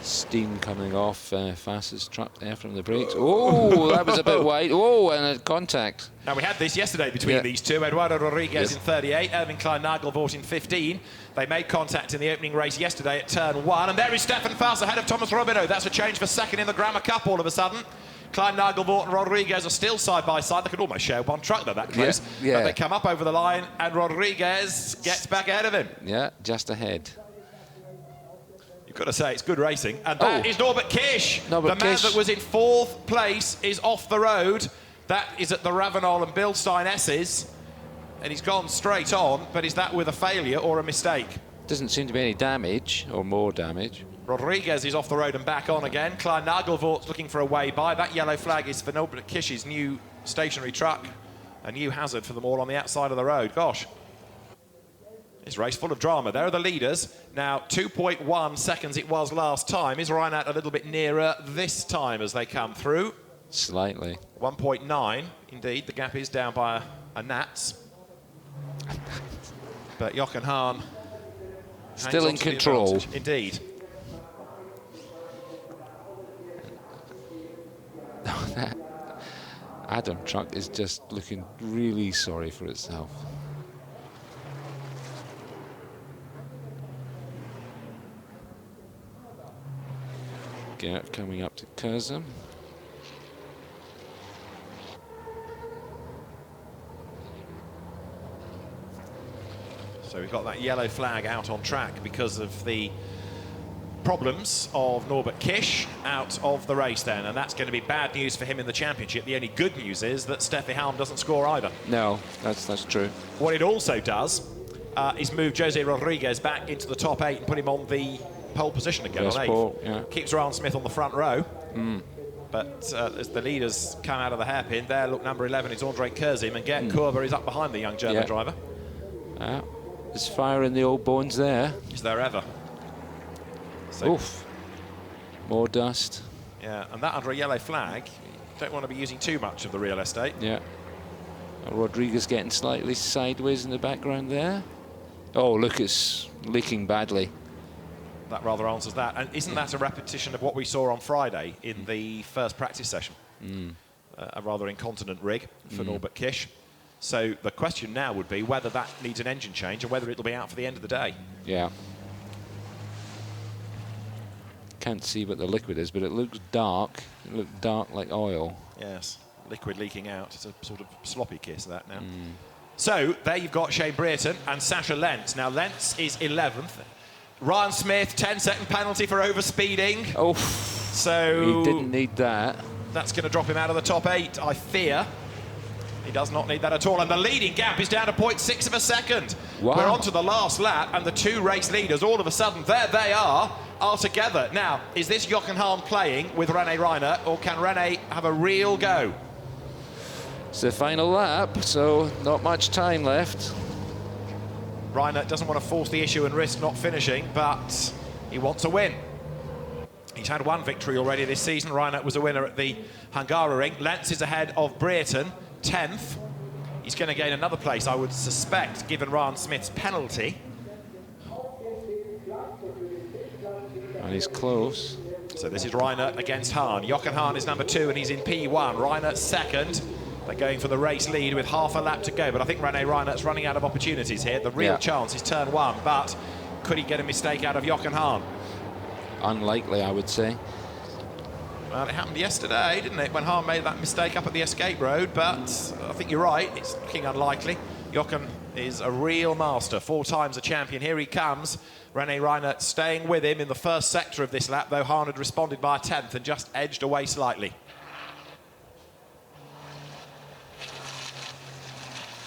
steam coming off Faas's truck there from the brakes. Oh, that was a bit wide. Oh, and a contact. Now, we had this yesterday between these two. Eduardo Rodriguez in 38, Erwin Klein-Nagelvoort in 15. They made contact in the opening race yesterday at turn 1. And there is Stefan Faas ahead of Thomas Robineau. That's a change for 2nd in the Grammar Cup all of a sudden. Klein-Nagelvoort and Rodriguez are still side by side. They could almost share one truck, they're that close. But they come up over the line, and Rodriguez gets back ahead of him. Yeah, just ahead. You've got to say, it's good racing. And that is Norbert Kish. The man that was in 4th place is off the road. That is at the Ravenel and Bilstein S's. And he's gone straight on, but is that with a failure or a mistake? Doesn't seem to be any damage, or more damage. Rodriguez is off the road and back on again. Klein-Nagelvoort's looking for a way by. That yellow flag is for Norbert Kish's new stationary truck. A new hazard for them all on the outside of the road. Gosh. This race full of drama. There are the leaders. Now, 2.1 seconds it was last time. Is Reinert a little bit nearer this time as they come through? Slightly. 1.9, indeed. The gap is down by a gnat's. But Jochen Hahn still in control. Indeed. That Adam truck is just looking really sorry for itself. Gert coming up to Curzon. So we've got that yellow flag out on track because of the problems of Norbert Kish out of the race then, and that's going to be bad news for him in the championship. The only good news is that Steffi Halm doesn't score either. No, that's true. What it also does is move Jose Rodriguez back into the top 8 and put him on the pole position again on 8th. Keeps Ryan Smith on the front row. But as the leaders come out of the hairpin, there, look, number 11 is Andre Kurzim, and Gert Kurber is up behind the young German driver. There's fire in the old bones there. Is there ever? So, oof. More dust. Yeah, and that under a yellow flag, you don't want to be using too much of the real estate. Yeah. Rodriguez getting slightly sideways in the background there. Oh, look, it's leaking badly. That rather answers that. And isn't that a repetition of what we saw on Friday in the first practice session? A rather incontinent rig for Norbert Kish. So the question now would be whether that needs an engine change and whether it'll be out for the end of the day. Yeah. Can't see what the liquid is, but it looks dark. It looks dark like oil. Yes, liquid leaking out. It's a sort of sloppy kiss, that now. So there you've got Shane Brereton and Sascha Lentz. Now Lentz is 11th. Ryan Smith, 10-second penalty for overspeeding. Oh, so he didn't need that. That's going to drop him out of the top 8, I fear. He does not need that at all. And the leading gap is down to 0.6 of a second. Wow. We're on to the last lap, and the two race leaders, all of a sudden, there they are together. Now, is this Jochen Hahn playing with René Reinert, or can René have a real go? It's the final lap, so not much time left. Reinert doesn't want to force the issue and risk not finishing, but he wants a win. He's had one victory already this season. Reinert was a winner at the Hungaroring. Lentz is ahead of Brereton, 10th. He's going to gain another place, I would suspect, given Ryan Smith's penalty. And he's close. So this is Reinert against Hahn. Jochen Hahn is number 2 and he's in P1. Reinert second. They're going for the race lead with half a lap to go, but I think René Reinert's running out of opportunities here. The real chance is turn 1, but could he get a mistake out of Jochen Hahn? Unlikely, I would say. Well, it happened yesterday, didn't it, when Hahn made that mistake up at the escape road, but I think you're right, it's looking unlikely. Jochen is a real master, 4 times a champion. Here he comes. René Reinert staying with him in the first sector of this lap, though Hahn had responded by a 10th and just edged away slightly.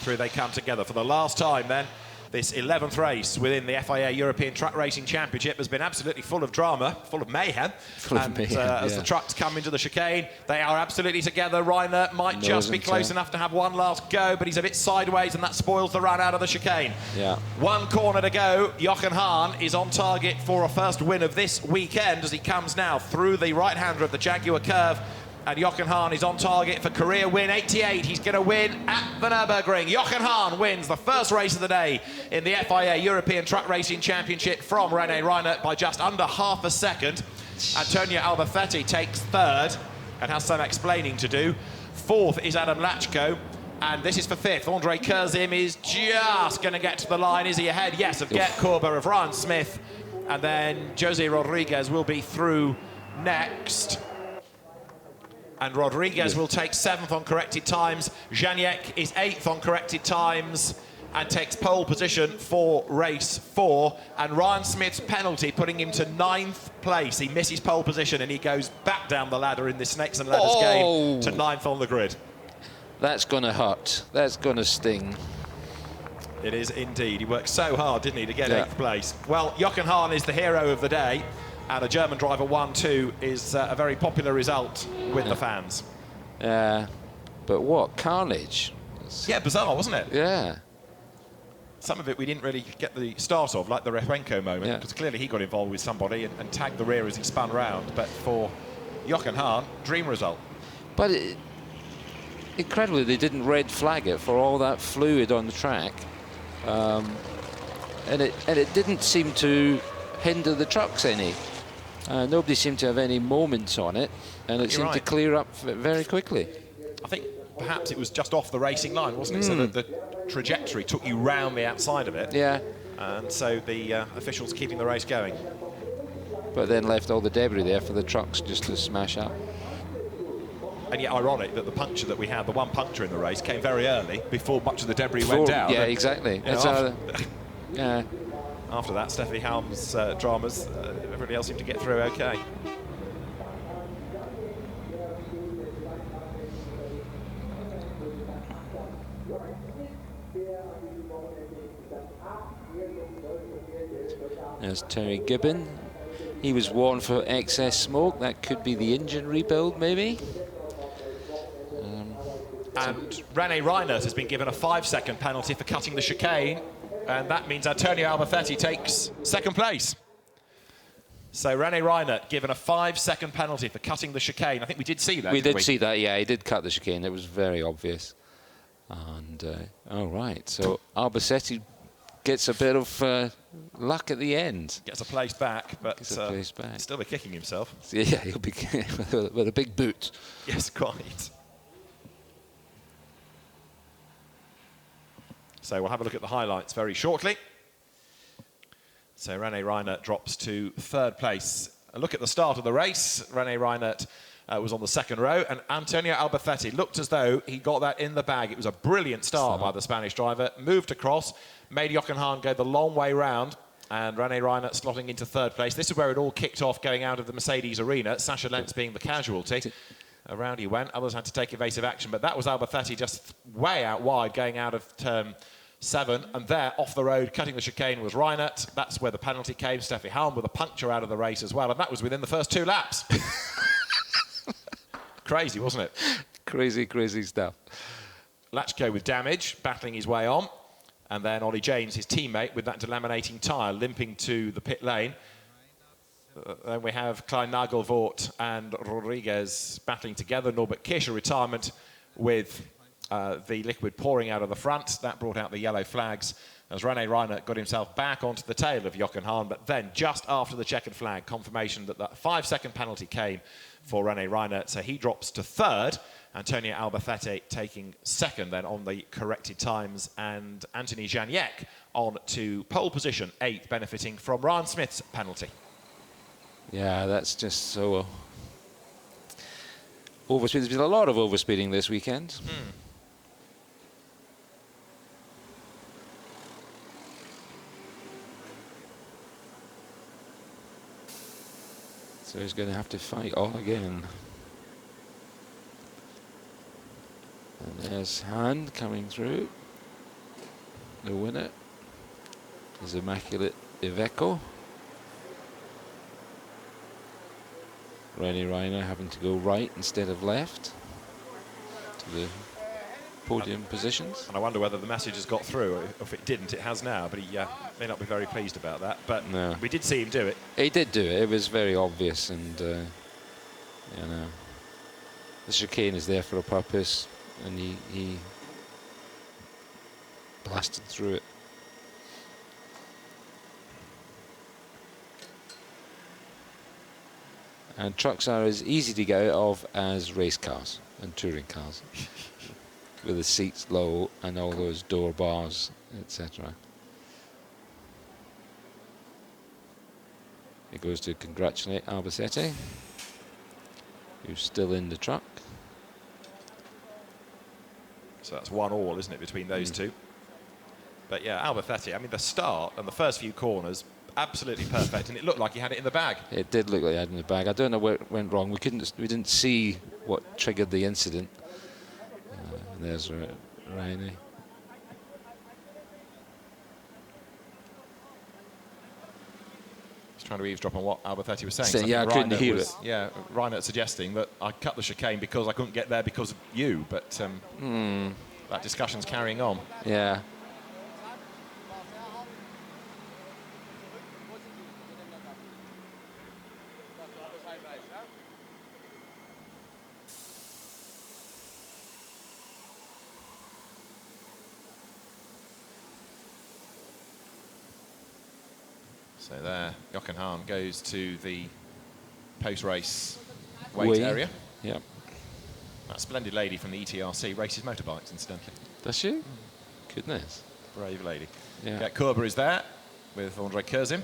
Through they come together for the last time then. This 11th race within the FIA European Truck Racing Championship has been absolutely full of drama, full of mayhem. As the trucks come into the chicane, they are absolutely together. Reinert might just be close enough to have one last go, but he's a bit sideways and that spoils the run out of the chicane. Yeah. 1 corner to go. Jochen Hahn is on target for a first win of this weekend as he comes now through the right-hander of the Jaguar curve. And Jochen Hahn is on target for career win 88. He's going to win at the Nürburgring. Jochen Hahn wins the first race of the day in the FIA European Truck Racing Championship from René Reinert by just under half a second. Antonio Albafetti takes 3rd and has some explaining to do. 4th is Adam Lachko. And this is for 5th. Andre Kurzim is just going to get to the line. Is he ahead? Yes, of Gert Korber, of Ryan Smith. And then Jose Rodriguez will be through next. And Rodriguez will take 7th on corrected times. Janiek is 8th on corrected times and takes pole position for race 4. And Ryan Smith's penalty putting him to 9th place. He misses pole position and he goes back down the ladder in this snakes and ladders game to 9th on the grid. That's going to hurt. That's going to sting. It is indeed. He worked so hard, didn't he, to get 8th place. Well, Jochen Hahn is the hero of the day. And a German driver 1-2 is a very popular result with the fans. But what carnage. Yeah, bizarre, wasn't it? Yeah. Some of it we didn't really get the start of, like the Repenko moment, because clearly he got involved with somebody and tagged the rear as he spun round. But for Jochen Hahn, dream result. But incredibly, they didn't red flag it for all that fluid on the track. And it didn't seem to hinder the trucks any. Nobody seemed to have any moments on it, and it seemed to clear up very quickly. I think perhaps it was just off the racing line, wasn't it? So that the trajectory took you round the outside of it. Yeah. And so the officials keeping the race going. But then left all the debris there for the trucks just to smash up. And yet ironic that the puncture that we had, the one puncture in the race, came very early before much of the debris went down. Yeah, exactly. Yeah. After that, Steffi Helm's dramas, everybody else seemed to get through okay. There's Terry Gibbon. He was warned for excess smoke. That could be the engine rebuild, maybe. And René Reinert has been given a 5-second penalty for cutting the chicane. And that means Antonio Albafetti takes 2nd place. So René Reinert given a 5-second penalty for cutting the chicane. I think we did see that. We did see that, yeah. He did cut the chicane. It was very obvious. And, all right. So Albafetti gets a bit of luck at the end. Gets a place back, but still be kicking himself. Yeah, he'll be with a big boot. Yes, quite. So we'll have a look at the highlights very shortly. So René Reinert drops to 3rd place. A look at the start of the race. René Reinert was on the 2nd row, and Antonio Albafetti looked as though he got that in the bag. It was a brilliant start by the Spanish driver. Moved across, made Jochen Hahn go the long way round, and René Reinert slotting into 3rd place. This is where it all kicked off going out of the Mercedes arena, Sasha Lentz being the casualty. Around he went. Others had to take evasive action, but that was Albafetti just way out wide going out of turn 7, and there off the road cutting the chicane was Reinert. That's where the penalty came. Steffi Helm with a puncture out of the race as well, and that was within the first 2 laps. Crazy, wasn't it? Crazy, crazy stuff. Lachko with damage, battling his way on, and then Ollie James, his teammate, with that delaminating tyre, limping to the pit lane. Then we have Klein Nagelvoort and Rodriguez battling together. Norbert Kisch, a retirement with the liquid pouring out of the front. That brought out the yellow flags. as René Reiner got himself back onto the tail of Jochen Hahn, but then just after the checkered flag, confirmation that that 5-second penalty came for René Reiner, so he drops to third. Antonio Albacete taking second then on the corrected times, and Anthony Janiek on to pole position, 8th, benefiting from Ryan Smith's penalty. Yeah, that's just so overspeed. There's been a lot of overspeeding this weekend. So he's going to have to fight all again. And there's Hahn coming through. The winner is Immaculate Iveco. René Reiner having to go right instead of left to the podium positions. And I wonder whether the message has got through. If it didn't, it has now, but he may not be very pleased about that. But no, we did see him do it. He did do it. It was very obvious, and you know, the chicane is there for a purpose, and he blasted through it. And trucks are as easy to get out of as race cars and touring cars, with the seats low and all those door bars, etc. He goes to congratulate Albacete, who's still in the truck. So that's 1-1, isn't it, between those two? But yeah, Albacete, I mean, the start and the first few corners, absolutely perfect, and it looked like he had it in the bag. It did look like he had it in the bag. I don't know where it went wrong. We didn't see what triggered the incident. And there's René. Just trying to eavesdrop on what Albacete was saying. Yeah, I couldn't hear it. Yeah, Reiner suggesting that I cut the chicane because I couldn't get there because of you, but that discussion's carrying on. Yeah. So there, Jochen Hahn goes to the post-race weight area. Yep. That splendid lady from the ETRC races motorbikes, incidentally. Does she? Goodness. Brave lady. Yeah. Gert Korber is there with Andre Kurzim.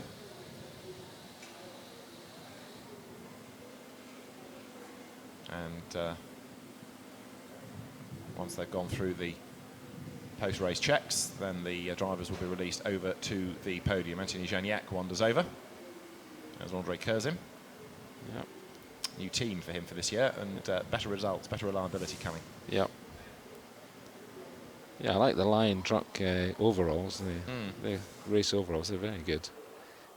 And once they've gone through the post-race checks, then the drivers will be released over to the podium. Anthony Janiek wanders over. There's Andre Kurzim. Yep. New team for him for this year, and better results, better reliability coming. Yep. Yeah, I like the Lion truck overalls. The race overalls, they're very good.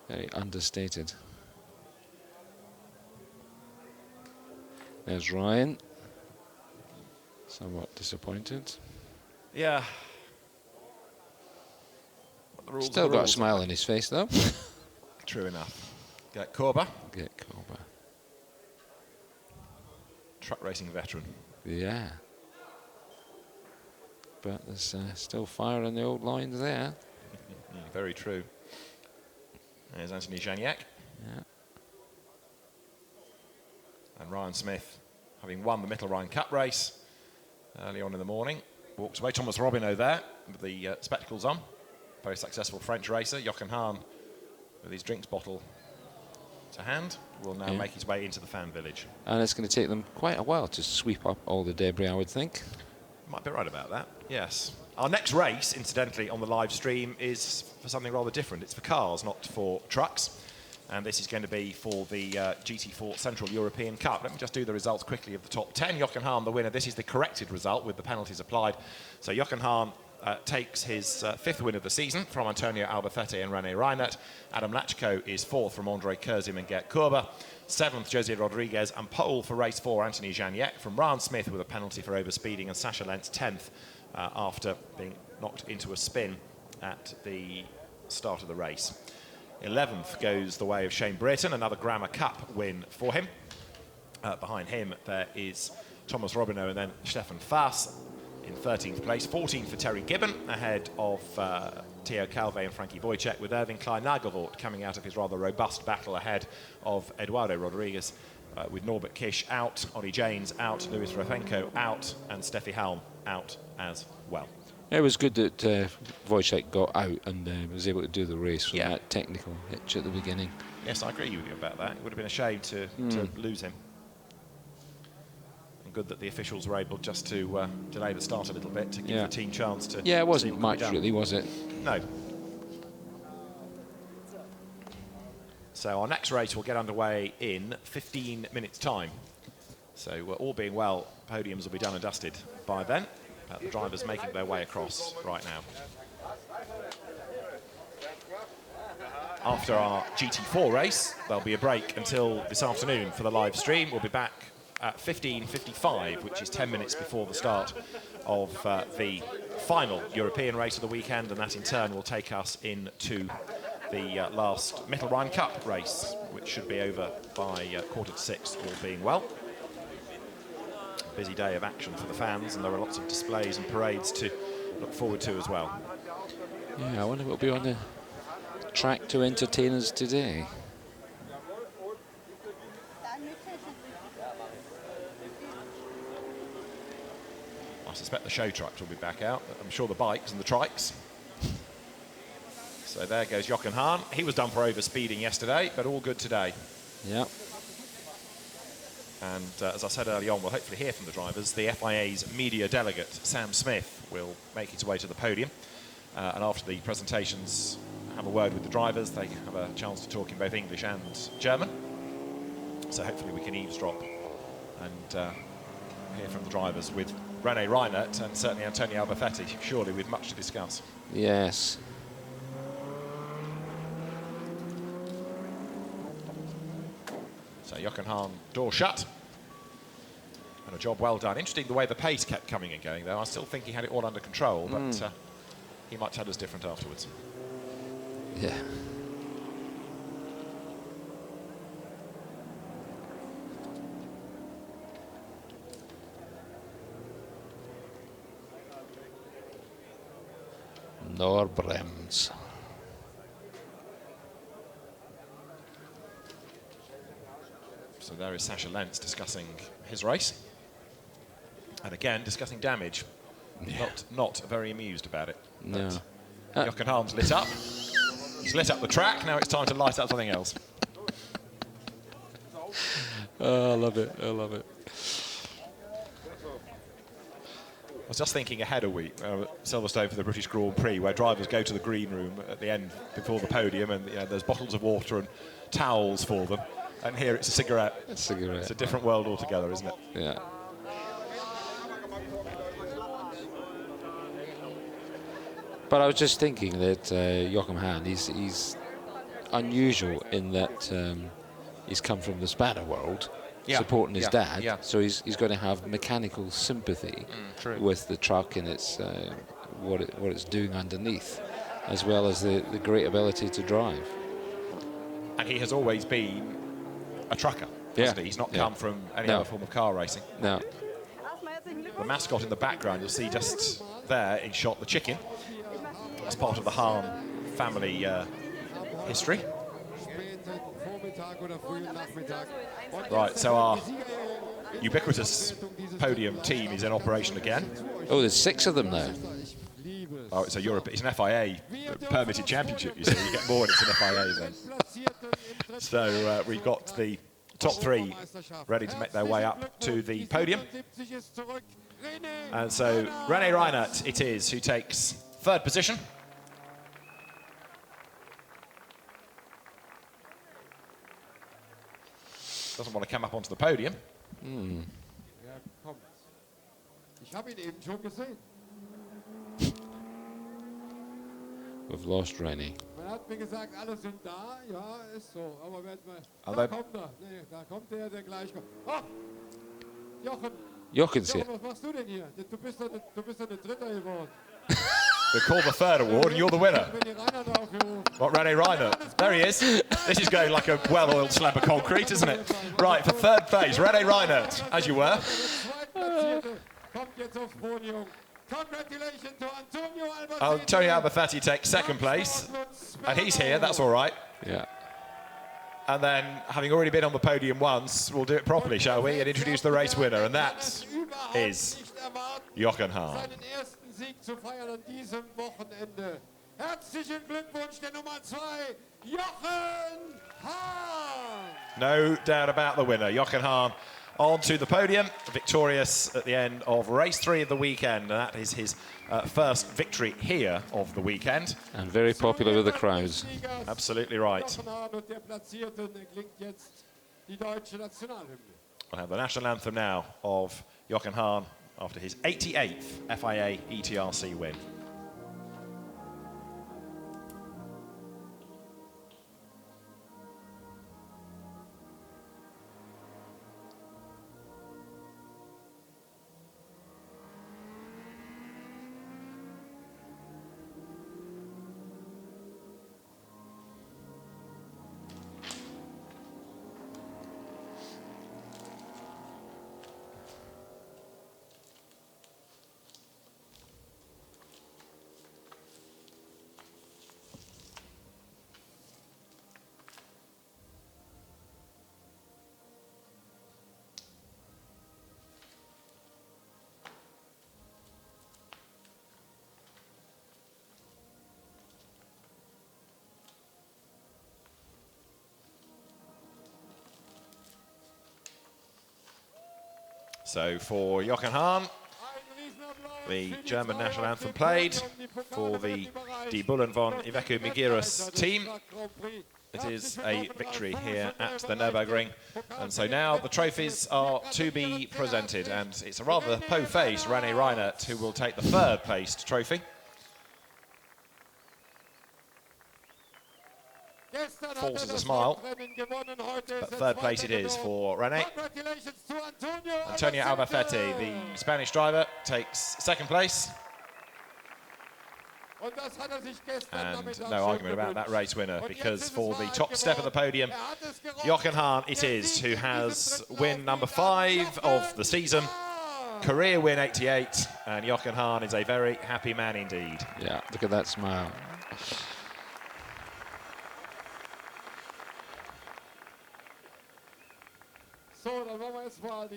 Very understated. There's Ryan. Somewhat disappointed. Yeah. Still got a smile on his face, though. True enough. Gert Korber. Gert Korber. Truck racing veteran. Yeah. But there's still fire in the old lines there. Very true. There's Anthony Janiek. Yeah. And Ryan Smith, having won the Mittelrhein Cup race early on in the morning, walks away. Thomas Robineau there with the spectacles on. Very successful French racer. Jochen Hahn, with his drinks bottle to hand, will now make his way into the fan village. And it's going to take them quite a while to sweep up all the debris, I would think. Might be right about that, yes. Our next race, incidentally, on the live stream is for something rather different. It's for cars, not for trucks. And this is going to be for the GT4 Central European Cup. Let me just do the results quickly of the top 10. Jochen Hahn, the winner. This is the corrected result with the penalties applied. So Jochen Hahn takes his fifth win of the season from Antonio Albacete and René Reiner. Adam Lachko is fourth from Andre Kurzim and Gert Korber. Seventh, Jose Rodriguez, and pole for race 4, Anthony Janiek from Ryan Smith with a penalty for overspeeding, and Sasha Lentz 10th after being knocked into a spin at the start of the race. 11th goes the way of Shane Brereton, another Grammer Cup win for him. Behind him there is Thomas Robineau and then Stefan Faas in 13th place. 14th for Terry Gibbon, ahead of Theo Calve and Frankie Wojciech, with Erwin Klein-Nagelvort coming out of his rather robust battle ahead of Eduardo Rodriguez, with Norbert Kisch out, Ollie Janes out, Luis Rafenko out, and Steffi Halm out as well. It was good that Wojciech got out and was able to do the race from that technical hitch at the beginning. Yes, I agree with you about that. It would have been a shame to lose him. And good that the officials were able just to delay the start a little bit to give the team chance to... Yeah, it wasn't much really, was it? No. So our next race will get underway in 15 minutes' time. So all being well, podiums will be done and dusted by then. The drivers making their way across right now. After our GT4 race, there'll be a break until this afternoon for the live stream. We'll be back at 15:55, which is 10 minutes before the start of the final European race of the weekend, and that in turn will take us into the last Mittelrhein Cup race, which should be over by 5:45, all being well. Busy day of action for the fans, and there are lots of displays and parades to look forward to as well. Yeah, I wonder what will be on the track to entertain us today. I suspect the show trucks will be back out. I'm sure the bikes and the trikes. So there goes Jochen Hahn. He was done for overspeeding yesterday, but all good today. Yeah. And as I said early on, we'll hopefully hear from the drivers. The FIA's media delegate, Sam Smith, will make his way to the podium. And after the presentations, have a word with the drivers. They have a chance to talk in both English and German. So hopefully we can eavesdrop and hear from the drivers with René Reinert and certainly Antonio Albafetti, surely with much to discuss. Yes. So Jochen Hahn, door shut. And a job well done. Interesting the way the pace kept coming and going, though. I still think he had it all under control, but he might tell us different afterwards. Yeah. Norbrems. So there is Sascha Lentz discussing his race. And again, discussing damage. Yeah. Not very amused about it. No. Jochen Hahn's lit up. He's lit up the track. Now it's time to light up something else. Oh, I love it. I love it. I was just thinking ahead a week, Silverstone for the British Grand Prix, where drivers go to the green room at the end before the podium, and there's bottles of water and towels for them. And here it's a cigarette. A cigarette. It's a different world altogether, isn't it? Yeah. But I was just thinking that Jochen Hahn, he's unusual in that he's come from the Spanner world, supporting his dad. Yeah. So he's going to have mechanical sympathy with the truck and its what it's doing underneath, as well as the great ability to drive. And he has always been a trucker, hasn't he? He's not come from any other form of car racing. No. The mascot in the background, you'll see just there in shot, the chicken. That's part of the Hahn family history. Right, so our ubiquitous podium team is in operation again. Oh, there's 6 of them now. Oh, it's an FIA permitted championship, you see. You get more when it's an FIA then. So we've got the top 3 ready to make their way up to the podium. And so René Reinert it is who takes 3rd position. Doesn't want to come up onto the podium. We've lost René. Jochen's here. They call the 3rd award and you're the winner. What, René Reinert? There he is. This is going like a well-oiled slab of concrete, isn't it? Right, for 3rd place, René Reinert, as you were. Congratulations to Antonio Albacete. Antonio Albacete takes second place, and he's here, that's all right. Yeah. And then, having already been on the podium once, we'll do it properly, shall we, and introduce the race winner, and that is Jochen Hahn. Seinen ersten Sieg zu feiern an diesem Wochenende. Herzlichen Glückwunsch, der Nummer 2, Jochen Hahn. No doubt about the winner, Jochen Hahn, onto the podium, victorious at the end of race 3 of the weekend, and that is his first victory here of the weekend. And very popular with the crowds. Absolutely right. Jochen Hahn und der Platzierte klingt jetzt die deutsche Nationalhymne. We'll have the national anthem now of Jochen Hahn after his 88th FIA ETRC win. So for Jochen Hahn, the German national anthem played for the Die Bullen von Iveco Migirus team. It is a victory here at the Nürburgring. And so now the trophies are to be presented, and it's a rather po-faced René Reinert who will take the third placed trophy. Forces a smile, but third place it is for René. Antonio Albacete, the Spanish driver, takes second place. And no argument about that race winner, because for the top step of the podium, Jochen Hahn it is, who has win number 5 of the season, career win 88, and Jochen Hahn is a very happy man indeed. Yeah, look at that smile.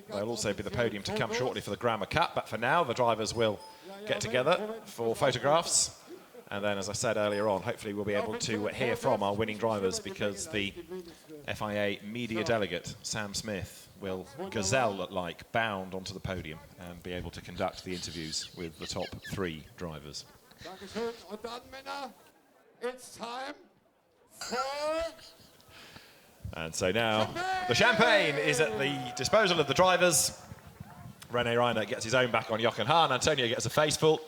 There'll also be the podium to come shortly for the Grammar Cup, but for now the drivers will get together for photographs, and then, as I said earlier on, hopefully we'll be able to hear from our winning drivers, because the FIA media delegate Sam Smith will gazelle-like bound onto the podium and be able to conduct the interviews with the top 3 drivers. It's time for... And so now the champagne is at the disposal of the drivers. René Reinert gets his own back on Jochen Hahn. Antonio gets a faceful.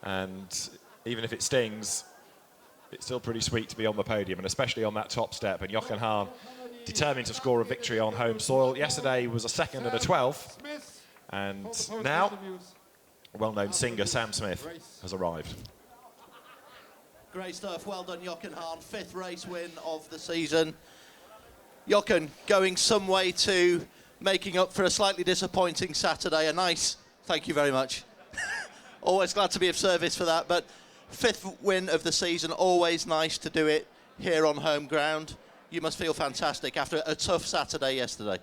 And even if it stings, it's still pretty sweet to be on the podium, and especially on that top step. And Jochen Hahn determined to score a victory on home soil. Yesterday was a 2nd and a 12th. And now, well-known singer Sam Smith has arrived. Great stuff. Well done, Jochen Hahn. 5th race win of the season. Jochen going some way to making up for a slightly disappointing Saturday. A nice, thank you very much. Always glad to be of service for that. But 5th win of the season, always nice to do it here on home ground. You must feel fantastic after a tough Saturday yesterday.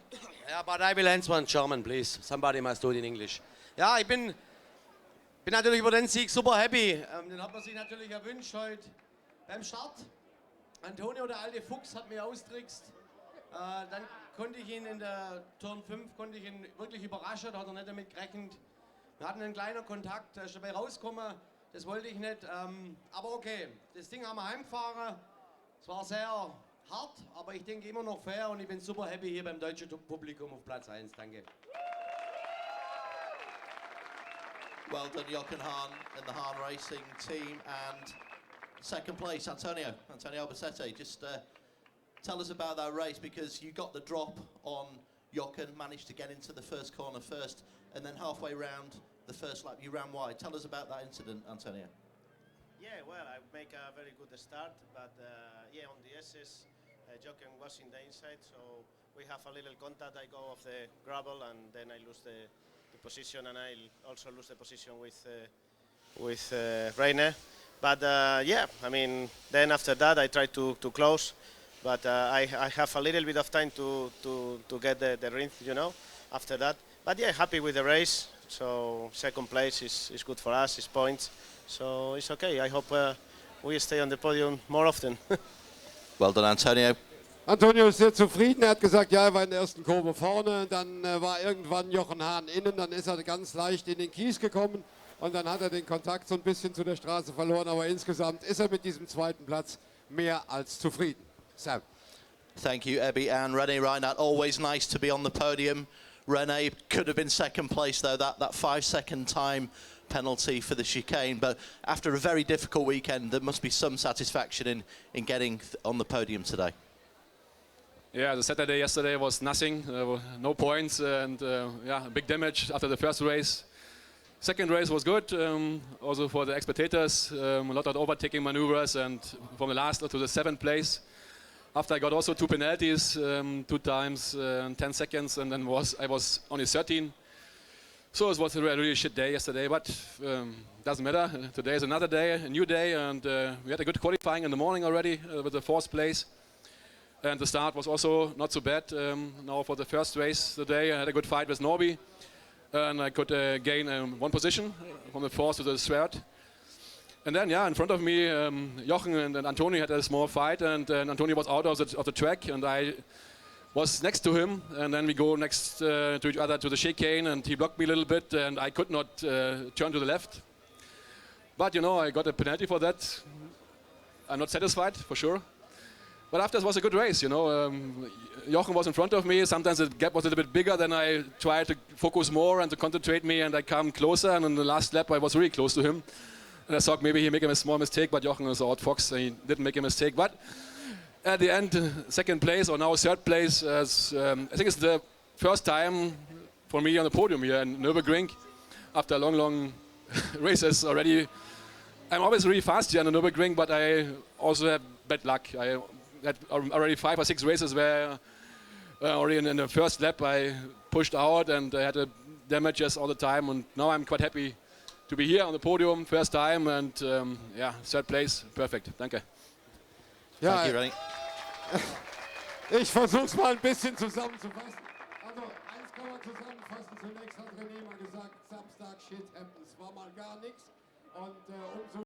Yeah, but I will answer in German, please. Somebody must do it in English. Ja, ich bin natürlich über den Sieg super happy. Den hat man sich natürlich erwünscht heute beim Start. Antonio, der alte Fuchs, hat mich austrickst. Dann konnte ich ihn in der Turn 5 wirklich überraschen, da hat er nicht damit gerechnet. Wir hatten einen kleinen Kontakt, da ist dabei rausgekommen, das wollte ich nicht. Aber okay, das Ding haben wir heimgefahren. Es war sehr hart, aber ich denke immer noch fair, und ich bin super happy hier beim deutschen Publikum auf Platz 1. Danke. Well done, Jochen Hahn and the Hahn Racing team. And 2nd place, Antonio Albacete. Just tell us about that race, because you got the drop on Jochen, managed to get into the first corner first, and then halfway round the first lap you ran wide. Tell us about that incident, Antonio. Yeah, well, I make a very good start, but yeah, on the SS, Jochen was in the inside, so we have a little contact. I go off the gravel, and then I lose the the position, and I also lose the position with Reiner. But yeah, I mean, then after that I tried to close, but I have a little bit of time to get the ring, you know, after that. But yeah, happy with the race. So second place is good for us, it's points. So it's okay. I hope we stay on the podium more often. Well done, Antonio. Antonio ist sehr zufrieden. Er hat gesagt, ja, er war in der ersten Kurve vorne. Dann war irgendwann Jochen Hahn innen. Dann ist er ganz leicht in den Kies gekommen. Und dann hat er den Kontakt so ein bisschen zu der Straße verloren. Aber insgesamt ist er mit diesem zweiten Platz mehr als zufrieden. Sam. Thank you, Ebby and René Reinhardt. Always nice to be on the podium. René could have been second place, though, that 5-second time penalty for the chicane. But after a very difficult weekend, there must be some satisfaction in getting on the podium today. Yeah, the Saturday yesterday was nothing, no points, and yeah, big damage after the first race. Second race was good, also for the spectators, a lot of overtaking maneuvers, and from the last to the 7th place. After I got also 2 penalties, 2 times 10 seconds, and then I was only 13. So it was a really shit day yesterday, but doesn't matter. Today is another day, a new day, and we had a good qualifying in the morning already with the 4th place. And the start was also not so bad. Now for the first race today, I had a good fight with Norby, and I could gain 1 position from the 4th to the 3rd. And then, yeah, in front of me, Jochen and Antonio had a small fight, and Antonio was out of the track, and I was next to him, and then we go next to each other to the chicane, and he blocked me a little bit, and I could not turn to the left. But, you know, I got a penalty for that. I'm not satisfied, for sure. But after it was a good race, you know. Jochen was in front of me. Sometimes the gap was a little bit bigger. Then I tried to focus more and to concentrate me, and I come closer. And in the last lap, I was really close to him. And I thought maybe he make a small mistake, but Jochen is out fox, and he didn't make a mistake. But at the end, 2nd place, or now 3rd place. I think it's the first time for me on the podium here in Nürburgring after long races already. I'm always really fast here on the Nürburgring, but I also have bad luck. I had already 5 or 6 races where already in the first lap I pushed out and I had damages all the time, and now I'm quite happy to be here on the podium, first time, and yeah, 3rd place, perfect. Danke. Ja, Thank you, René. Ich versuch's mal ein bisschen zusammenzufassen. Also, eins kann man zusammenfassen. Zunächst hat René mal gesagt, Samstag, shit happens. War mal gar nichts. Und umso